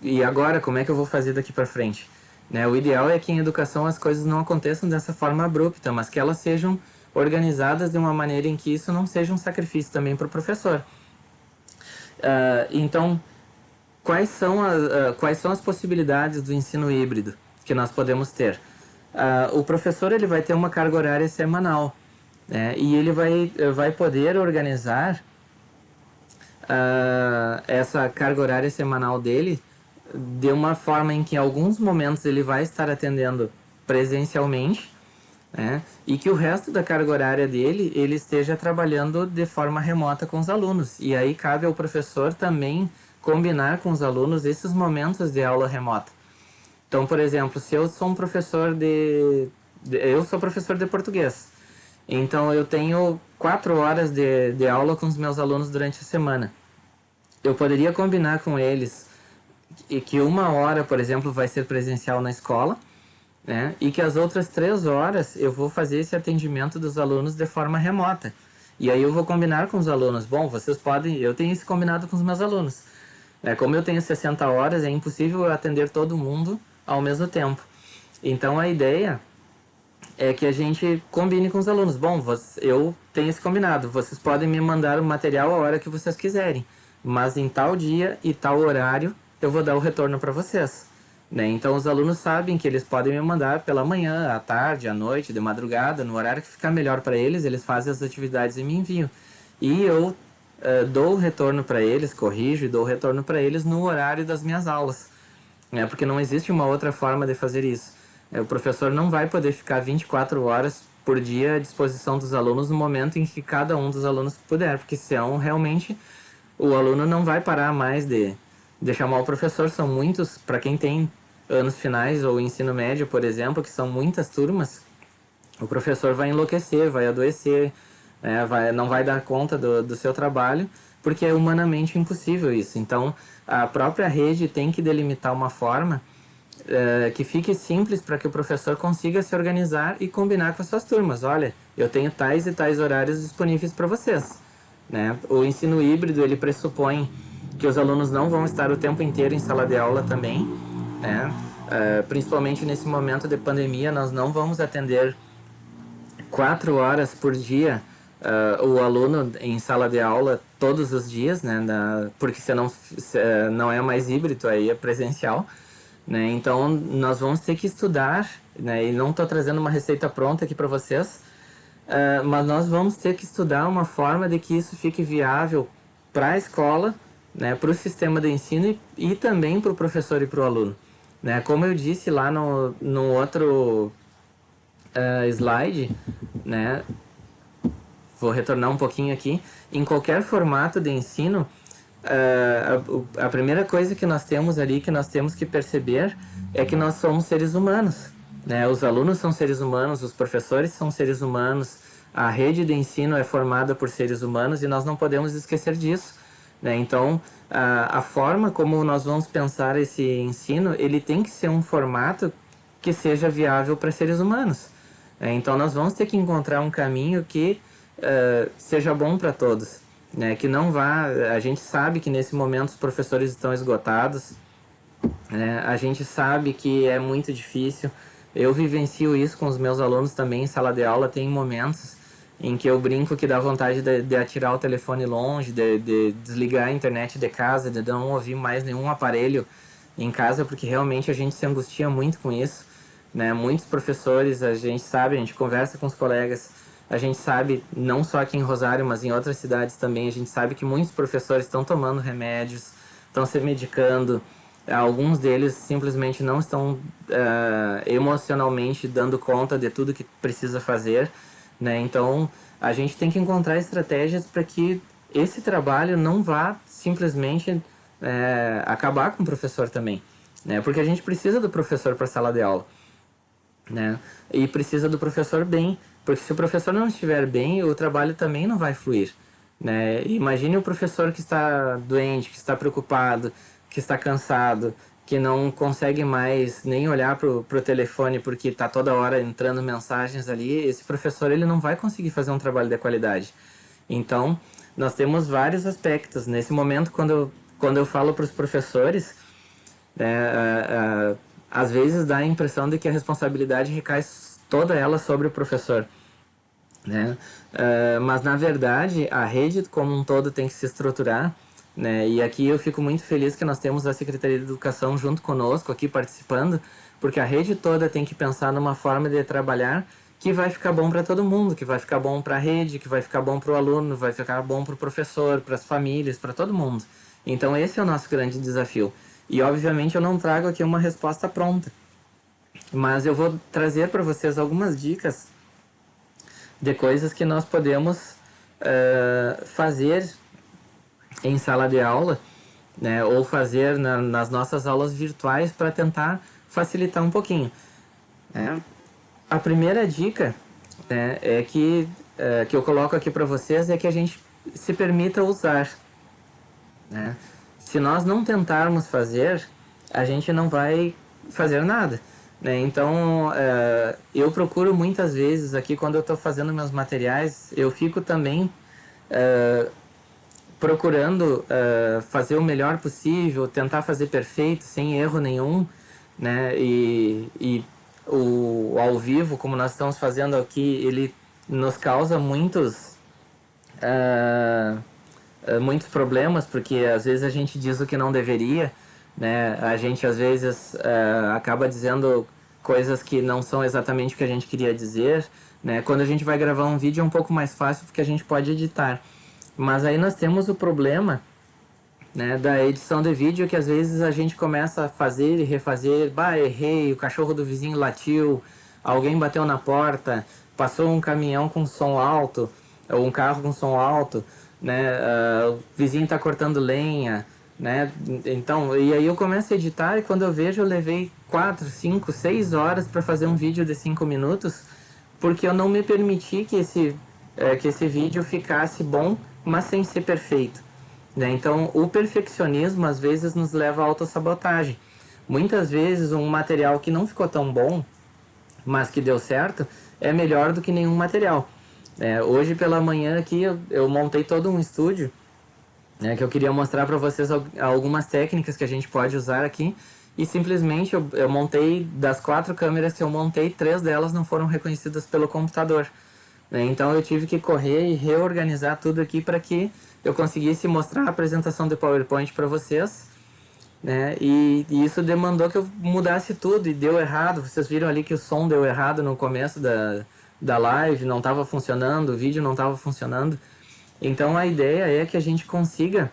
e agora, como é que eu vou fazer daqui para frente? Né? O ideal é que em educação as coisas não aconteçam dessa forma abrupta, mas que elas sejam organizadas de uma maneira em que isso não seja um sacrifício também para o professor. Então, quais são as possibilidades do ensino híbrido que nós podemos ter? O professor ele vai ter uma carga horária semanal, né? E ele vai poder organizar essa carga horária semanal dele de uma forma em que em alguns momentos ele vai estar atendendo presencialmente, né? E que o resto da carga horária dele, ele esteja trabalhando de forma remota com os alunos. E aí cabe ao professor também combinar com os alunos esses momentos de aula remota. Então, por exemplo, se eu sou um professor eu sou professor de português. Então, eu tenho 4 horas de aula com os meus alunos durante a semana. Eu poderia combinar com eles que 1 hora, por exemplo, vai ser presencial na escola, né? E que as outras 3 horas eu vou fazer esse atendimento dos alunos de forma remota. E aí eu vou combinar com os alunos. Bom, vocês podem... Eu tenho isso combinado com os meus alunos. Como eu tenho 60 horas, é impossível eu atender todo mundo ao mesmo tempo. Então a ideia é que a gente combine com os alunos. Bom, eu tenho esse combinado. Vocês podem me mandar o material a hora que vocês quiserem. Mas em tal dia e tal horário eu vou dar o retorno para vocês. Né? Então os alunos sabem que eles podem me mandar pela manhã, à tarde, à noite, de madrugada, no horário que ficar melhor para eles, eles fazem as atividades e me enviam. E eu dou o retorno para eles, corrijo e dou o retorno para eles no horário das minhas aulas. Né? Porque não existe uma outra forma de fazer isso. O professor não vai poder ficar 24 horas por dia à disposição dos alunos no momento em que cada um dos alunos puder, porque senão realmente o aluno não vai parar mais de chamar o professor. São muitos, para quem tem anos finais ou ensino médio, por exemplo, que são muitas turmas, o professor vai enlouquecer, vai adoecer, não vai dar conta do seu trabalho, porque é humanamente impossível isso. Então, a própria rede tem que delimitar uma forma que fique simples para que o professor consiga se organizar e combinar com as suas turmas. Olha, eu tenho tais e tais horários disponíveis para vocês. Né? O ensino híbrido, ele pressupõe que os alunos não vão estar o tempo inteiro em sala de aula também, né? Principalmente nesse momento de pandemia, nós não vamos atender 4 horas por dia o aluno em sala de aula todos os dias, né? Porque senão não é mais híbrido, aí é presencial. Né? Então, nós vamos ter que estudar, né? E não estou trazendo uma receita pronta aqui para vocês, mas nós vamos ter que estudar uma forma de que isso fique viável para a escola, né? Para o sistema de ensino e também para o professor e para o aluno. Né? Como eu disse lá no outro slide, né? Vou retornar um pouquinho aqui, em qualquer formato de ensino, a primeira coisa que nós temos ali, que nós temos que perceber, é que nós somos seres humanos. Né? Os alunos são seres humanos, os professores são seres humanos, a rede de ensino é formada por seres humanos e nós não podemos esquecer disso. Né? Então, a forma como nós vamos pensar esse ensino, ele tem que ser um formato que seja viável para seres humanos. Então, nós vamos ter que encontrar um caminho que seja bom para todos. Né, que não vá... A gente sabe que nesse momento os professores estão esgotados, né, a gente sabe que é muito difícil. Eu vivencio isso com os meus alunos também em sala de aula. Tem momentos em que eu brinco que dá vontade de atirar o telefone longe, de desligar a internet de casa, de não ouvir mais nenhum aparelho em casa, porque realmente a gente se angustia muito com isso. Né? Muitos professores, a gente sabe, a gente conversa com os colegas, a gente sabe, não só aqui em Rosário, mas em outras cidades também, a gente sabe que muitos professores estão tomando remédios, estão se medicando, alguns deles simplesmente não estão emocionalmente dando conta de tudo que precisa fazer, né? Então, a gente tem que encontrar estratégias para que esse trabalho não vá simplesmente acabar com o professor também, né? Porque a gente precisa do professor para a sala de aula, né? E precisa do professor bem, porque se o professor não estiver bem, o trabalho também não vai fluir. Né? Imagine o professor que está doente, que está preocupado, que está cansado, que não consegue mais nem olhar para o telefone porque está toda hora entrando mensagens ali. Esse professor ele não vai conseguir fazer um trabalho de qualidade. Então, nós temos vários aspectos. Nesse momento, quando eu falo para os professores, às vezes dá a impressão de que a responsabilidade recai toda ela sobre o professor. Né? Mas na verdade a rede como um todo tem que se estruturar, né? E aqui eu fico muito feliz que nós temos a Secretaria de Educação junto conosco aqui participando, porque a rede toda tem que pensar numa forma de trabalhar que vai ficar bom para todo mundo, que vai ficar bom para a rede, que vai ficar bom para o aluno, vai ficar bom para o professor, para as famílias, para todo mundo. Então esse é o nosso grande desafio. E obviamente eu não trago aqui uma resposta pronta, mas eu vou trazer para vocês algumas dicas de coisas que nós podemos fazer em sala de aula, né, ou fazer nas nossas aulas virtuais para tentar facilitar um pouquinho, né? A primeira dica, né, que eu coloco aqui para vocês é que a gente se permita usar, né? Se nós não tentarmos fazer, a gente não vai fazer nada, né? Então, eu procuro muitas vezes aqui, quando eu estou fazendo meus materiais, eu fico também procurando fazer o melhor possível, tentar fazer perfeito, sem erro nenhum, né? E o ao vivo, como nós estamos fazendo aqui, ele nos causa muitos problemas, porque às vezes a gente diz o que não deveria, né? A gente às vezes acaba dizendo coisas que não são exatamente o que a gente queria dizer, né? Quando a gente vai gravar um vídeo é um pouco mais fácil porque a gente pode editar. Mas aí nós temos o problema, né, da edição de vídeo, que às vezes a gente começa a fazer e refazer, errei, o cachorro do vizinho latiu, alguém bateu na porta, passou um caminhão com som alto, ou um carro com som alto, né, o vizinho está cortando lenha, né, então, e aí eu começo a editar e quando eu vejo eu levei 4, 5, 6 horas para fazer um vídeo de 5 minutos, porque eu não me permiti que esse vídeo ficasse bom, mas sem ser perfeito, né? Então, o perfeccionismo às vezes nos leva à autossabotagem. Muitas vezes um material que não ficou tão bom, mas que deu certo, é melhor do que nenhum material. Hoje pela manhã aqui eu montei todo um estúdio, né, que eu queria mostrar para vocês algumas técnicas que a gente pode usar aqui. E simplesmente eu montei, das 4 câmeras que eu montei, 3 delas não foram reconhecidas pelo computador, né? Então eu tive que correr e reorganizar tudo aqui para que eu conseguisse mostrar a apresentação de PowerPoint para vocês, né? E isso demandou que eu mudasse tudo e deu errado. Vocês viram ali que o som deu errado no começo da live, não estava funcionando, o vídeo não estava funcionando. Então a ideia é que a gente consiga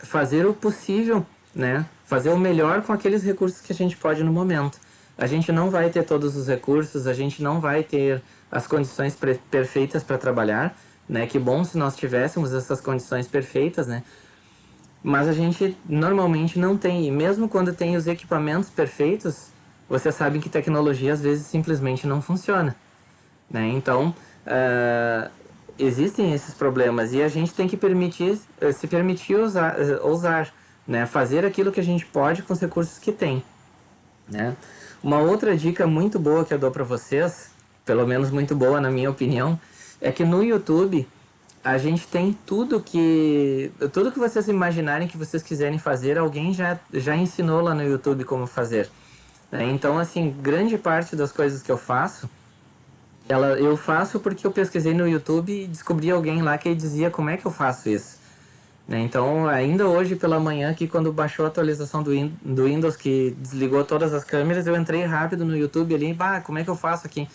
fazer o possível, né? Fazer o melhor com aqueles recursos que a gente pode no momento. A gente não vai ter todos os recursos, a gente não vai ter as condições perfeitas para trabalhar, né? Que bom se nós tivéssemos essas condições perfeitas, né? Mas a gente normalmente não tem, e mesmo quando tem os equipamentos perfeitos, vocês sabem que tecnologia às vezes simplesmente não funciona, né? Então, existem esses problemas e a gente tem que se permitir usar, né? Fazer aquilo que a gente pode com os recursos que tem, né? Uma outra dica muito boa que eu dou para vocês, pelo menos muito boa na minha opinião, é que no YouTube a gente tem tudo que vocês imaginarem que vocês quiserem fazer, alguém já ensinou lá no YouTube como fazer, né? Então, assim, grande parte das coisas que eu faço, eu faço porque eu pesquisei no YouTube e descobri alguém lá que dizia como é que eu faço isso, né? Então, ainda hoje pela manhã, aqui, quando baixou a atualização do Windows, que desligou todas as câmeras, eu entrei rápido no YouTube ali, como é que eu faço aqui?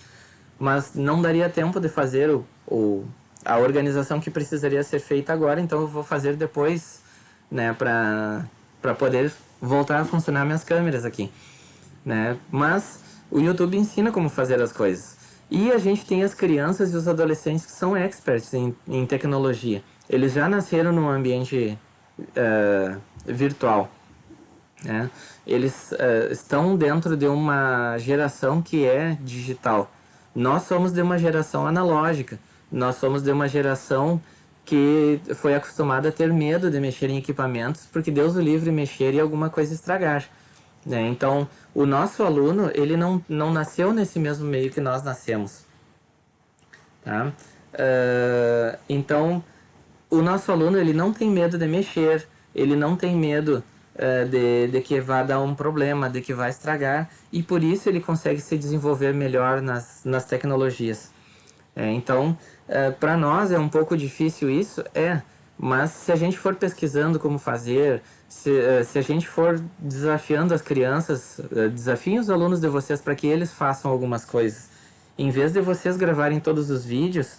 Mas não daria tempo de fazer a organização que precisaria ser feita agora, então eu vou fazer depois, né, para poder voltar a funcionar minhas câmeras aqui, né? Mas o YouTube ensina como fazer as coisas. E a gente tem as crianças e os adolescentes que são experts em tecnologia. Eles já nasceram num ambiente virtual, né? Eles estão dentro de uma geração que é digital. Nós somos de uma geração analógica. Nós somos de uma geração que foi acostumada a ter medo de mexer em equipamentos, porque Deus o livre mexer e alguma coisa estragar, né? Então, o nosso aluno, ele não nasceu nesse mesmo meio que nós nascemos, tá? Então, o nosso aluno, ele não tem medo de mexer, ele não tem medo de que vai dar um problema, de que vai estragar, e por isso ele consegue se desenvolver melhor nas tecnologias. Então, para nós é um pouco difícil isso, mas se a gente for pesquisando como fazer, se a gente for desafiando as crianças, desafiem os alunos de vocês para que eles façam algumas coisas. Em vez de vocês gravarem todos os vídeos,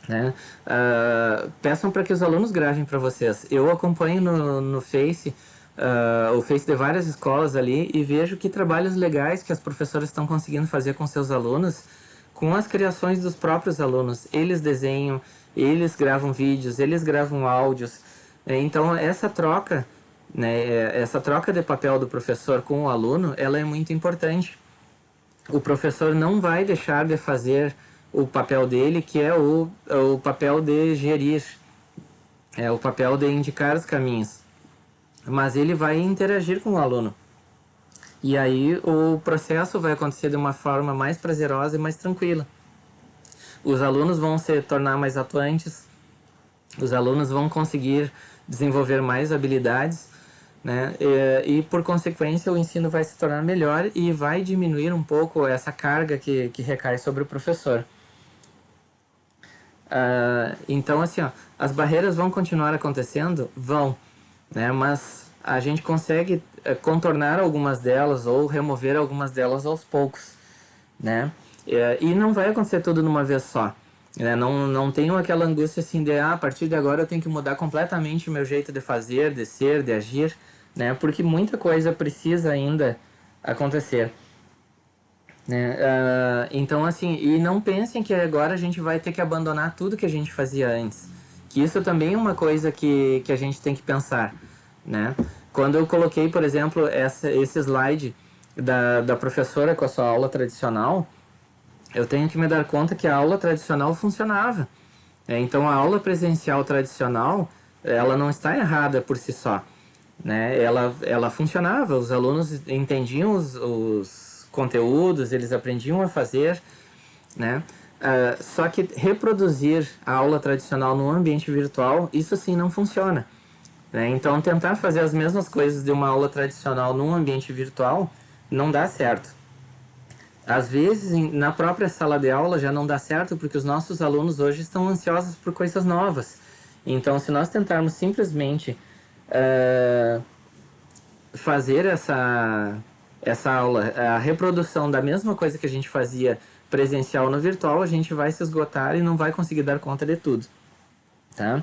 né, peçam para que os alunos gravem para vocês. Eu acompanho no Face o Face de várias escolas ali e vejo que trabalhos legais que as professoras estão conseguindo fazer com seus alunos, com as criações dos próprios alunos. Eles desenham, eles gravam vídeos, eles gravam áudios. Então, essa troca, né, essa troca de papel do professor com o aluno, ela é muito importante. O professor não vai deixar de fazer o papel dele, que é o papel de gerir, é o papel de indicar os caminhos. Mas ele vai interagir com o aluno. E aí o processo vai acontecer de uma forma mais prazerosa e mais tranquila. Os alunos vão se tornar mais atuantes, os alunos vão conseguir desenvolver mais habilidades, né? E por consequência o ensino vai se tornar melhor e vai diminuir um pouco essa carga que recai sobre o professor. Então, assim, ó, as barreiras vão continuar acontecendo? Vão, né? Mas a gente consegue contornar algumas delas ou remover algumas delas aos poucos, né? E não vai acontecer tudo numa vez só, né? Não tenho aquela angústia assim de, a partir de agora eu tenho que mudar completamente o meu jeito de fazer, de ser, de agir, né? Porque muita coisa precisa ainda acontecer, né? Então, assim, e não pensem que agora a gente vai ter que abandonar tudo que a gente fazia antes, que isso também é uma coisa que a gente tem que pensar, né? Quando eu coloquei, por exemplo, esse slide da professora com a sua aula tradicional, eu tenho que me dar conta que a aula tradicional funcionava. Então, a aula presencial tradicional, ela não está errada por si só, né? Ela funcionava, os alunos entendiam os conteúdos, eles aprendiam a fazer, né? Só que reproduzir a aula tradicional no ambiente virtual, isso sim não funciona, né? Então, tentar fazer as mesmas coisas de uma aula tradicional num ambiente virtual não dá certo. Às vezes, na própria sala de aula já não dá certo porque os nossos alunos hoje estão ansiosos por coisas novas. Então, se nós tentarmos simplesmente fazer essa aula, a reprodução da mesma coisa que a gente fazia presencial no virtual, a gente vai se esgotar e não vai conseguir dar conta de tudo, tá?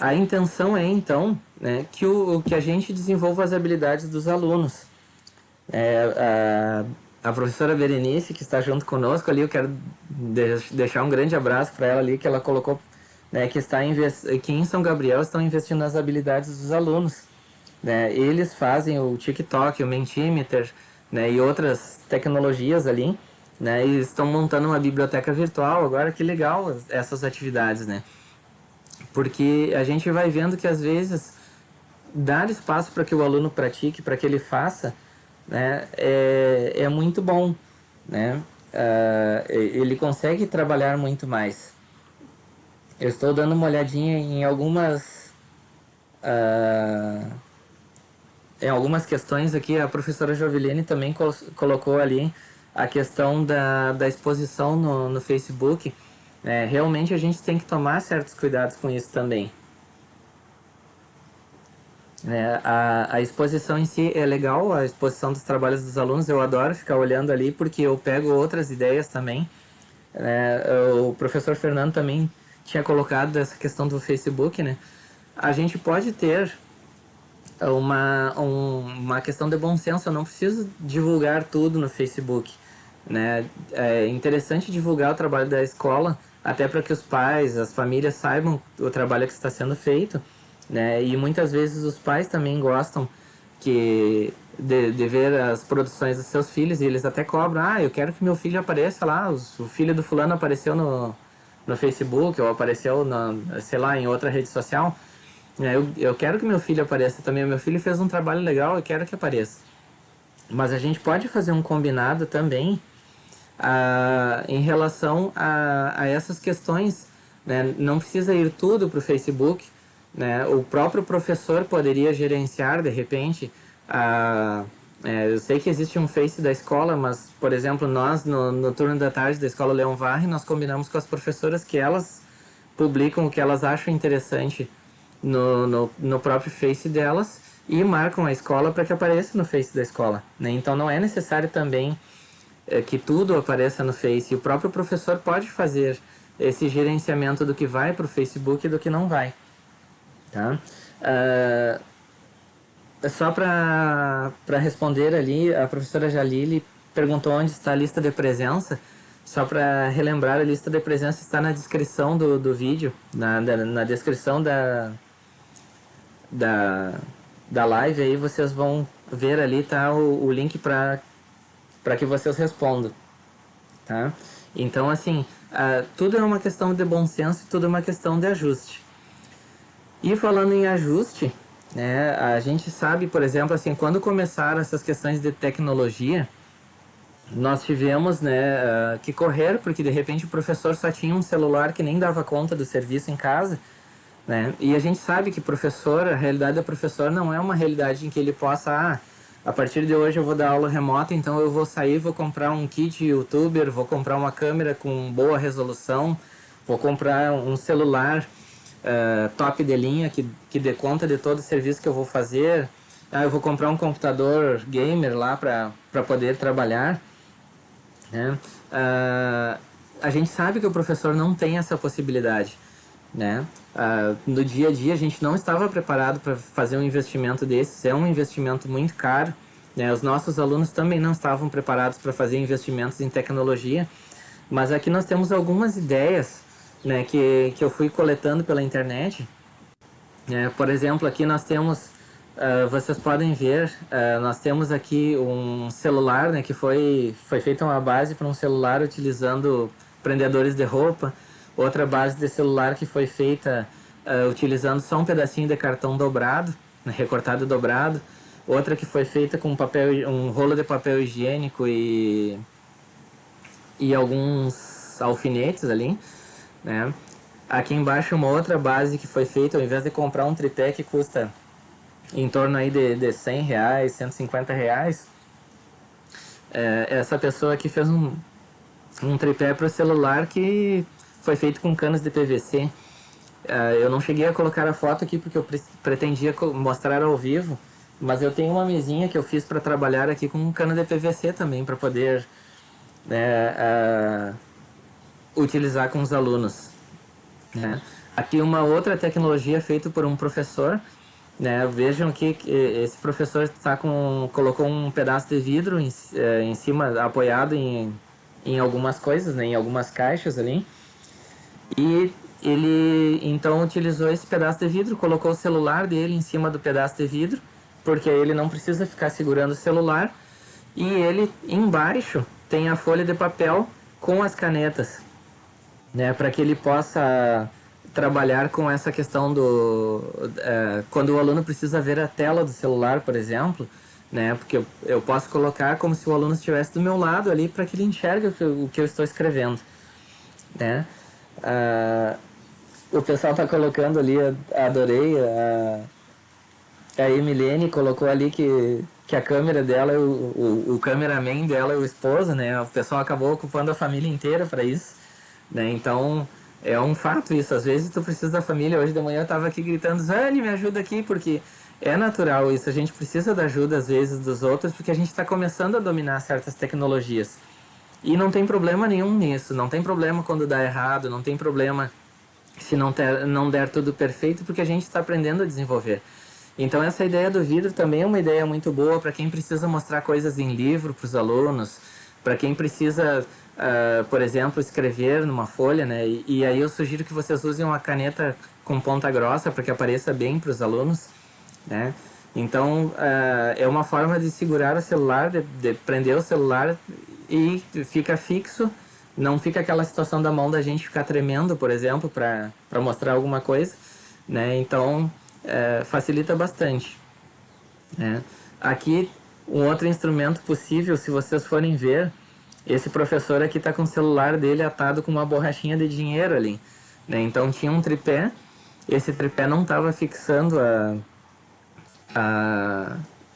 A intenção é, então, né, que a gente desenvolva as habilidades dos alunos. A professora Berenice, que está junto conosco ali, eu quero deixar um grande abraço para ela ali, que ela colocou, né, que em São Gabriel estão investindo nas habilidades dos alunos, né? Eles fazem o TikTok, o Mentimeter, né, e outras tecnologias ali, né, e estão montando uma biblioteca virtual. Agora, que legal essas atividades, né? Porque a gente vai vendo que às vezes dar espaço para que o aluno pratique, para que ele faça, né, é muito bom, né? Ele consegue trabalhar muito mais. Eu estou dando uma olhadinha em algumas questões aqui. A professora Jovilene também colocou ali a questão da exposição no Facebook. Realmente a gente tem que tomar certos cuidados com isso também. A exposição em si é legal, a exposição dos trabalhos dos alunos, eu adoro ficar olhando ali porque eu pego outras ideias também. O professor Fernando também tinha colocado essa questão do Facebook, né? A gente pode ter uma questão de bom senso, eu não preciso divulgar tudo no Facebook, né? É interessante divulgar o trabalho da escola, até para que os pais, as famílias saibam o trabalho que está sendo feito, né? E muitas vezes os pais também gostam de ver as produções dos seus filhos, e eles até cobram, eu quero que meu filho apareça lá, o filho do fulano apareceu no Facebook, ou apareceu sei lá, em outra rede social. Eu quero que meu filho apareça também, meu filho fez um trabalho legal, eu quero que apareça. Mas a gente pode fazer um combinado também em relação a essas questões, né? Não precisa ir tudo para o Facebook, né? O próprio professor poderia gerenciar, de repente, eu sei que existe um Face da escola, mas, por exemplo, nós, no turno da tarde da Escola Leão Varre, nós combinamos com as professoras que elas publicam o que elas acham interessante no próprio Face delas e marcam a escola para que apareça no Face da escola, né? Então não é necessário também que tudo apareça no Face. E o próprio professor pode fazer esse gerenciamento do que vai para o Facebook e do que não vai, tá? Só para responder ali, a professora Jalili perguntou onde está a lista de presença. Só para relembrar, a lista de presença está na descrição do vídeo, na descrição da, da live. Aí vocês vão ver ali, tá, o link para que vocês respondam, tá? Então, assim, tudo é uma questão de bom senso, tudo é uma questão de ajuste. E falando em ajuste, né, a gente sabe, por exemplo, assim, quando começaram essas questões de tecnologia, nós tivemos, né, que correr, porque de repente o professor só tinha um celular que nem dava conta do serviço em casa, né? E a gente sabe que professor, a realidade do professor não é uma realidade em que ele possa, a partir de hoje eu vou dar aula remota, então eu vou sair, vou comprar um kit youtuber, vou comprar uma câmera com boa resolução, vou comprar um celular top de linha que dê conta de todo o serviço que eu vou fazer. Eu vou comprar um computador gamer lá para poder trabalhar, né? A gente sabe que o professor não tem essa possibilidade, né? No dia a dia a gente não estava preparado para fazer um investimento desses, é um investimento muito caro, né? Os nossos alunos também não estavam preparados para fazer investimentos em tecnologia, mas aqui nós temos algumas ideias, né, que eu fui coletando pela internet. Por exemplo, aqui nós temos, vocês podem ver, nós temos aqui um celular, né, que foi feita uma base para um celular utilizando prendedores de roupa, outra base de celular que foi feita utilizando só um pedacinho de cartão dobrado, né, recortado e dobrado, outra que foi feita com um rolo de papel higiênico e alguns alfinetes ali, né? Aqui embaixo uma outra base que foi feita, ao invés de comprar um tripé que custa em torno aí de 100 reais, 150 reais, essa pessoa aqui fez um tripé para o celular que foi feito com canos de PVC. Eu não cheguei a colocar a foto aqui porque eu pretendia mostrar ao vivo, mas eu tenho uma mesinha que eu fiz para trabalhar aqui com um cano de PVC também, para poder utilizar com os alunos, né? Aqui uma outra tecnologia feita por um professor, né? Vejam que esse professor colocou um pedaço de vidro em cima, apoiado em algumas coisas, né? Em algumas caixas ali, e ele então utilizou esse pedaço de vidro, colocou o celular dele em cima do pedaço de vidro, porque aí ele não precisa ficar segurando o celular, e ele embaixo tem a folha de papel com as canetas, né, para que ele possa trabalhar com essa questão quando o aluno precisa ver a tela do celular, por exemplo, né, porque eu posso colocar como se o aluno estivesse do meu lado ali para que ele enxergue o que eu estou escrevendo, né. O pessoal está colocando ali, adorei, a Emilene colocou ali que a câmera dela, o cameraman dela é o esposo, né, o pessoal acabou ocupando a família inteira para isso, né? Então é um fato isso, às vezes tu precisa da família. Hoje de manhã eu tava aqui gritando, Zane, me ajuda aqui, porque é natural isso, a gente precisa da ajuda às vezes dos outros, porque a gente está começando a dominar certas tecnologias, e não tem problema nenhum nisso, não tem problema quando dá errado, não tem problema se não der tudo perfeito, porque a gente está aprendendo a desenvolver. Então essa ideia do vidro também é uma ideia muito boa para quem precisa mostrar coisas em livro para os alunos, para quem precisa, por exemplo, escrever numa folha, né? E aí eu sugiro que vocês usem uma caneta com ponta grossa para que apareça bem para os alunos, né? Então é uma forma de segurar o celular, de prender o celular e fica fixo, não fica aquela situação da mão da gente ficar tremendo, por exemplo, para mostrar alguma coisa, né? Então facilita bastante, né? Aqui um outro instrumento possível, se vocês forem ver, esse professor aqui está com o celular dele atado com uma borrachinha de dinheiro ali, né? Então tinha um tripé, esse tripé não estava fixando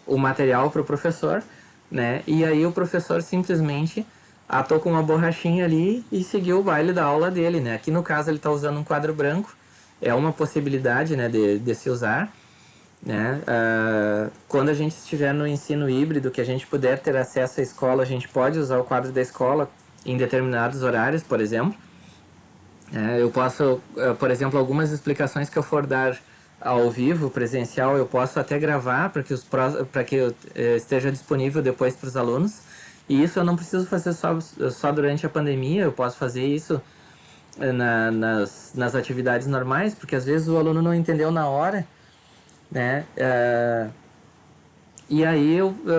o material para o professor, né? E aí o professor simplesmente atou com uma borrachinha ali e seguiu o baile da aula dele, né? Aqui no caso ele está usando um quadro branco, é uma possibilidade, né, de se usar, né? Quando a gente estiver no ensino híbrido, que a gente puder ter acesso à escola, a gente pode usar o quadro da escola em determinados horários, por exemplo. Eu posso, por exemplo, algumas explicações que eu for dar ao vivo, presencial, eu posso até gravar para que eu esteja disponível depois para os alunos. E isso eu não preciso fazer só durante a pandemia, eu posso fazer isso nas atividades normais, porque às vezes o aluno não entendeu na hora, né? E aí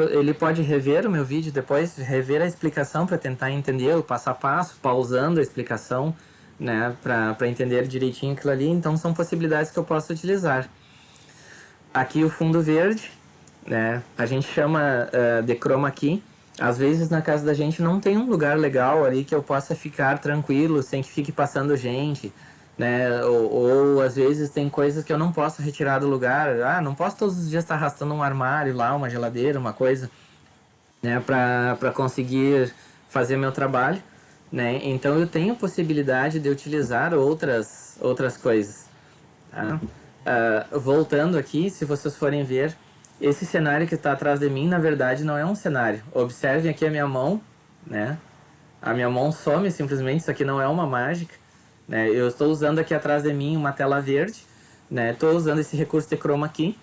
ele pode rever o meu vídeo depois, rever a explicação para tentar entender o passo a passo, pausando a explicação, né, para entender direitinho aquilo ali. Então são possibilidades que eu posso utilizar. Aqui o fundo verde, né, a gente chama de chroma key. Às vezes na casa da gente não tem um lugar legal ali que eu possa ficar tranquilo, sem que fique passando gente, né? Ou às vezes tem coisas que eu não posso retirar do lugar. Ah, não posso todos os dias estar arrastando um armário lá, uma geladeira, uma coisa, né? Para conseguir fazer meu trabalho, né? Então eu tenho possibilidade de utilizar outras coisas, tá? Voltando aqui, se vocês forem ver, esse cenário que está atrás de mim, na verdade, não é um cenário. Observem aqui a minha mão, né? A minha mão some simplesmente, isso aqui não é uma mágica, né? Eu estou usando aqui atrás de mim uma tela verde, né? Estou usando esse recurso de chroma key,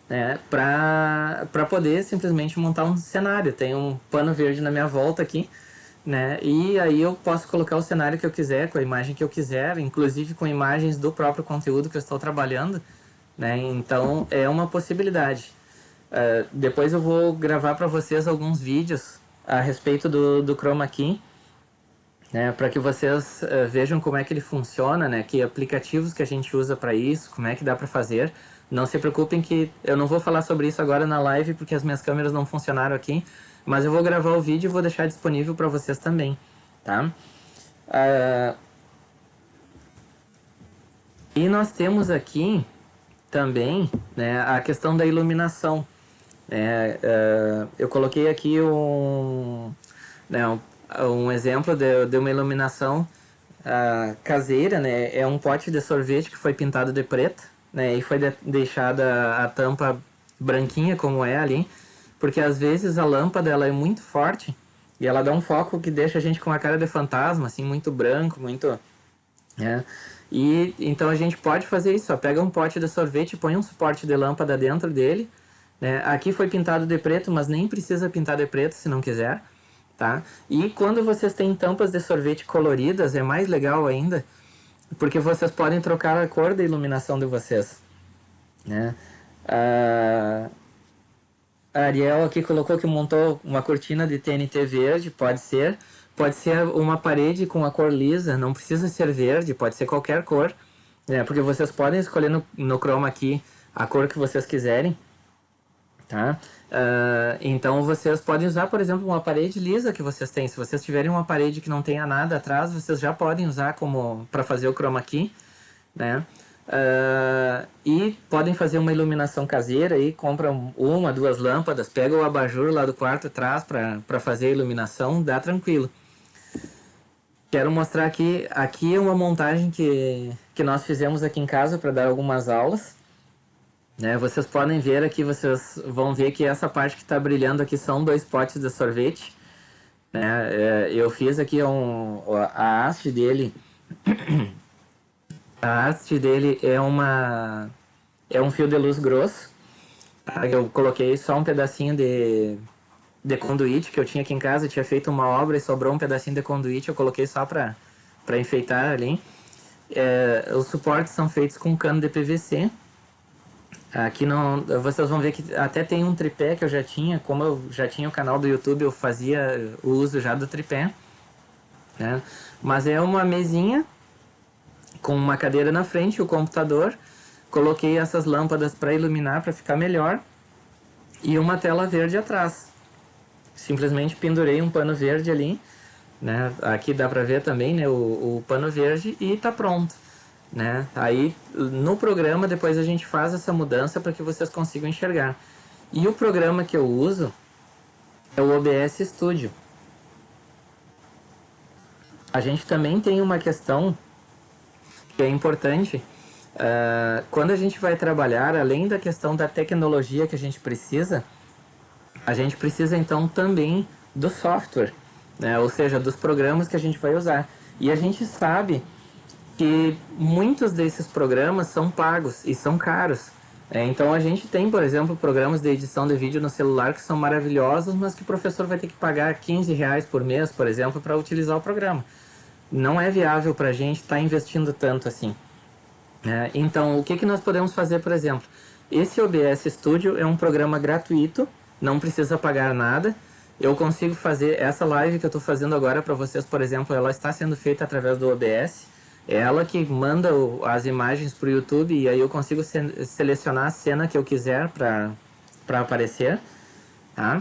né? Para poder simplesmente montar um cenário. Tem um pano verde na minha volta aqui, né? E aí eu posso colocar o cenário que eu quiser, com a imagem que eu quiser, inclusive com imagens do próprio conteúdo que eu estou trabalhando, né? Então é uma possibilidade. Depois eu vou gravar para vocês alguns vídeos a respeito do chroma key, né? Para que vocês vejam como é que ele funciona, né? Que aplicativos que a gente usa para isso, como é que dá para fazer. Não se preocupem que eu não vou falar sobre isso agora na live porque as minhas câmeras não funcionaram aqui, mas eu vou gravar o vídeo e vou deixar disponível para vocês também, tá? E nós temos aqui também, né, a questão da iluminação. Eu coloquei aqui um exemplo de uma iluminação caseira, né? É um pote de sorvete que foi pintado de preto, né? E foi deixada a tampa branquinha como é ali, porque às vezes a lâmpada ela é muito forte e ela dá um foco que deixa a gente com uma cara de fantasma, assim, muito branco, muito... né? E então a gente pode fazer isso, ó, pega um pote de sorvete e põe um suporte de lâmpada dentro dele, né? Aqui foi pintado de preto, mas nem precisa pintar de preto se não quiser, tá? E quando vocês têm tampas de sorvete coloridas, é mais legal ainda, porque vocês podem trocar a cor da iluminação de vocês, né? A Ariel aqui colocou que montou uma cortina de TNT verde, pode ser uma parede com a cor lisa, não precisa ser verde, pode ser qualquer cor, né? Porque vocês podem escolher no chroma aqui a cor que vocês quiserem, tá? Então vocês podem usar, por exemplo, uma parede lisa que vocês têm. Se vocês tiverem uma parede que não tenha nada atrás, vocês já podem usar como para fazer o chroma key, né? E podem fazer uma iluminação caseira aí, compram uma, duas lâmpadas, pega o abajur lá do quarto atrás para fazer a iluminação, dá tranquilo. Quero mostrar aqui é uma montagem que nós fizemos aqui em casa para dar algumas aulas, né? Vocês podem ver aqui, vocês vão ver que essa parte que está brilhando aqui são 2 potes de sorvete, né? Eu fiz aqui a haste dele. A haste dele é um fio de luz grosso. Eu coloquei só um pedacinho de conduíte que eu tinha aqui em casa. Eu tinha feito uma obra e sobrou um pedacinho de conduíte. Eu coloquei só para enfeitar ali. Os suportes são feitos com cano de PVC. Aqui não, vocês vão ver que até tem um tripé que eu já tinha. Como eu já tinha o canal do YouTube, eu fazia o uso já do tripé, né? Mas é uma mesinha com uma cadeira na frente e o computador. Coloquei essas lâmpadas para iluminar, para ficar melhor. E uma tela verde atrás. Simplesmente pendurei um pano verde ali, né? Aqui dá para ver também, né, o pano verde e tá pronto, né? Aí no programa depois a gente faz essa mudança para que vocês consigam enxergar. E o programa que eu uso é o OBS Studio. A gente também tem uma questão que é importante. Quando a gente vai trabalhar, além da questão da tecnologia que a gente precisa então também do software, né? Ou seja, dos programas que a gente vai usar. E a gente sabe que muitos desses programas são pagos e são caros. Então a gente tem, por exemplo, programas de edição de vídeo no celular que são maravilhosos, mas que o professor vai ter que pagar R$ 15 por mês, por exemplo, para utilizar o programa. Não é viável para a gente estar investindo tanto assim. Então, o que nós podemos fazer, por exemplo? Esse OBS Studio é um programa gratuito, não precisa pagar nada. Eu consigo fazer essa live que eu estou fazendo agora para vocês, por exemplo, ela está sendo feita através do OBS. É ela que manda as imagens para o YouTube e aí eu consigo selecionar a cena que eu quiser para aparecer. Tá?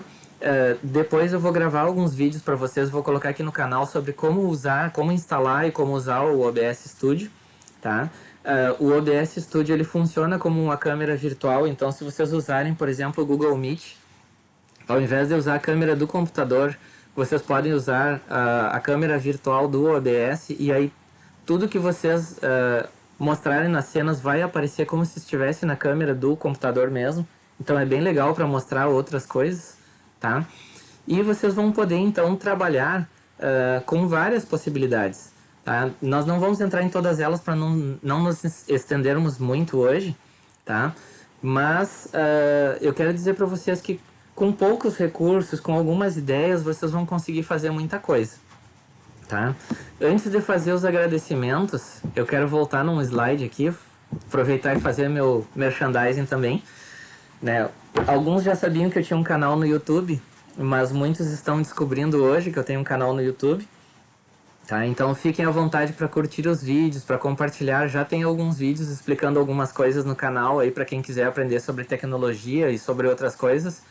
Depois eu vou gravar alguns vídeos para vocês, vou colocar aqui no canal sobre como usar, como instalar e como usar o OBS Studio. Tá? O OBS Studio ele funciona como uma câmera virtual, então se vocês usarem, por exemplo, o Google Meet, ao invés de usar a câmera do computador, vocês podem usar a câmera virtual do OBS e aí tudo que vocês mostrarem nas cenas vai aparecer como se estivesse na câmera do computador mesmo. Então é bem legal para mostrar outras coisas, tá? E vocês vão poder então trabalhar com várias possibilidades. Tá? Nós não vamos entrar em todas elas para não nos estendermos muito hoje, tá? Mas eu quero dizer para vocês que com poucos recursos, com algumas ideias, vocês vão conseguir fazer muita coisa. Tá? Antes de fazer os agradecimentos, eu quero voltar num slide aqui, aproveitar e fazer meu merchandising também. Né? Alguns já sabiam que eu tinha um canal no YouTube, mas muitos estão descobrindo hoje que eu tenho um canal no YouTube. Tá? Então fiquem à vontade para curtir os vídeos, para compartilhar. Já tem alguns vídeos explicando algumas coisas no canal aí para quem quiser aprender sobre tecnologia e sobre outras coisas.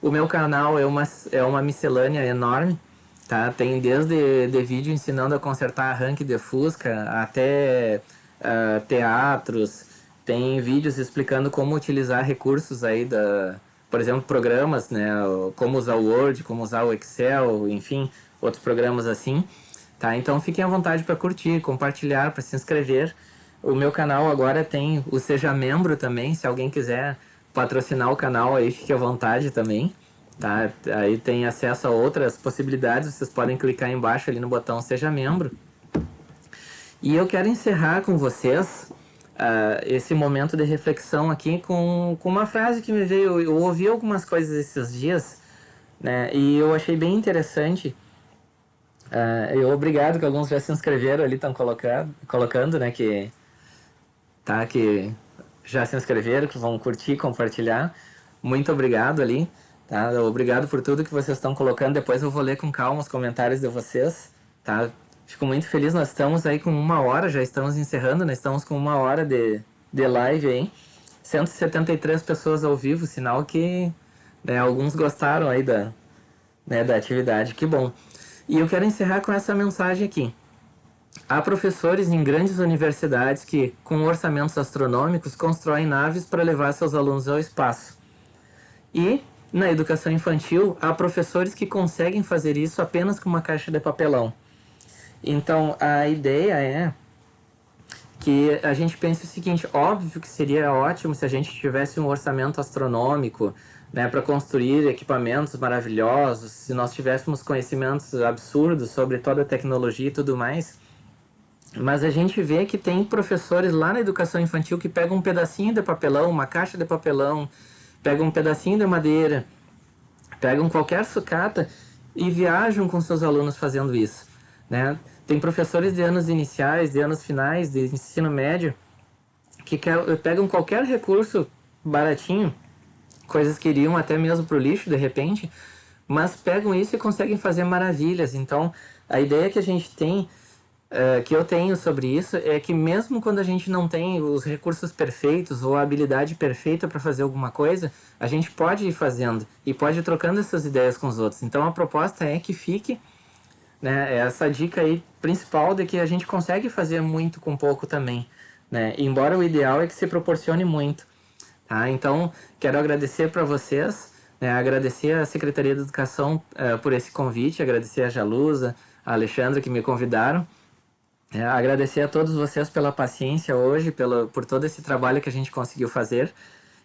O meu canal é uma miscelânea enorme, tá? Tem desde vídeo ensinando a consertar arranque de Fusca até teatros. Tem vídeos explicando como utilizar recursos aí por exemplo, programas, né? Como usar o Word, como usar o Excel, enfim, outros programas assim. Tá? Então fiquem à vontade para curtir, compartilhar, para se inscrever. O meu canal agora tem o Seja Membro também, se alguém quiser patrocinar o canal aí, fique à vontade também. Tá? Aí tem acesso a outras possibilidades, vocês podem clicar embaixo ali no botão Seja Membro. E eu quero encerrar com vocês esse momento de reflexão aqui com uma frase que me veio. Eu ouvi algumas coisas esses dias, né? E eu achei bem interessante. Obrigado que alguns já se inscreveram ali, estão colocando, né, que já se inscreveram, que vão curtir, compartilhar. Muito obrigado ali, tá? Obrigado por tudo que vocês estão colocando. Depois eu vou ler com calma os comentários de vocês, tá? Fico muito feliz, nós estamos aí com 1 hora, já estamos encerrando, né? Estamos com 1 hora de live aí. 173 pessoas ao vivo, sinal que, né, alguns gostaram aí da atividade, que bom. E eu quero encerrar com essa mensagem aqui. Há professores em grandes universidades que, com orçamentos astronômicos, constroem naves para levar seus alunos ao espaço. E, na educação infantil, há professores que conseguem fazer isso apenas com uma caixa de papelão. Então, a ideia é que a gente pense o seguinte: óbvio que seria ótimo se a gente tivesse um orçamento astronômico, né, para construir equipamentos maravilhosos, se nós tivéssemos conhecimentos absurdos sobre toda a tecnologia e tudo mais. Mas a gente vê que tem professores lá na educação infantil que pegam um pedacinho de papelão, uma caixa de papelão, pegam um pedacinho de madeira, pegam qualquer sucata e viajam com seus alunos fazendo isso, né? Tem professores de anos iniciais, de anos finais, de ensino médio, que pegam qualquer recurso baratinho, coisas que iriam até mesmo para o lixo de repente, mas pegam isso e conseguem fazer maravilhas. Então, a ideia que a gente tem, que eu tenho sobre isso, é que mesmo quando a gente não tem os recursos perfeitos ou a habilidade perfeita para fazer alguma coisa, a gente pode ir fazendo e pode ir trocando essas ideias com os outros. Então, a proposta é que fique, né, essa dica aí principal de que a gente consegue fazer muito com pouco também, né? Embora o ideal é que se proporcione muito. Tá? Então, quero agradecer para vocês, né, agradecer à Secretaria de Educação por esse convite, agradecer a Jalusa, a Alexandra que me convidaram, agradecer a todos vocês pela paciência hoje, por todo esse trabalho que a gente conseguiu fazer.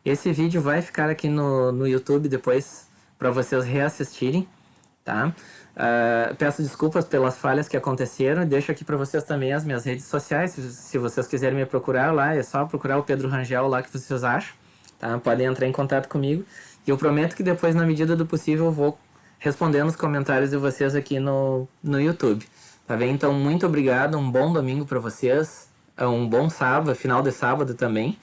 Esse vídeo vai ficar aqui no YouTube depois para vocês reassistirem, tá? Peço desculpas pelas falhas que aconteceram e deixo aqui para vocês também as minhas redes sociais. Se vocês quiserem me procurar lá, é só procurar o Pedro Rangel lá que vocês acham, tá? Podem entrar em contato comigo. E eu prometo que depois, na medida do possível, eu vou respondendo os comentários de vocês aqui no YouTube. Tá bem? Então, muito obrigado. Um bom domingo para vocês. Um bom sábado, final de sábado também.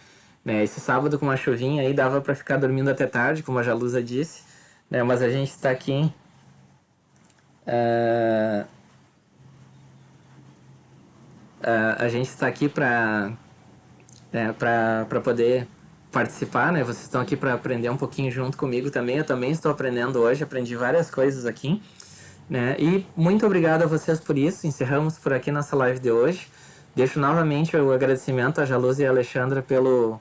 Né? Esse sábado com uma chuvinha aí dava para ficar dormindo até tarde, como a Jalusa disse. Né? Mas a gente está aqui... a gente está aqui para poder participar, né? Vocês estão aqui para aprender um pouquinho junto comigo também. Eu também estou aprendendo hoje, aprendi várias coisas aqui, né? E muito obrigado a vocês por isso. Encerramos por aqui nossa live de hoje. Deixo novamente o agradecimento a Jalusa e a Alexandra pelo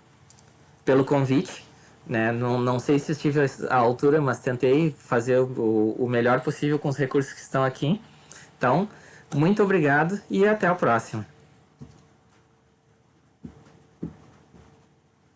convite, né? Não sei se estive à altura, mas tentei fazer o melhor possível com os recursos que estão aqui. Então, muito obrigado e até a próxima.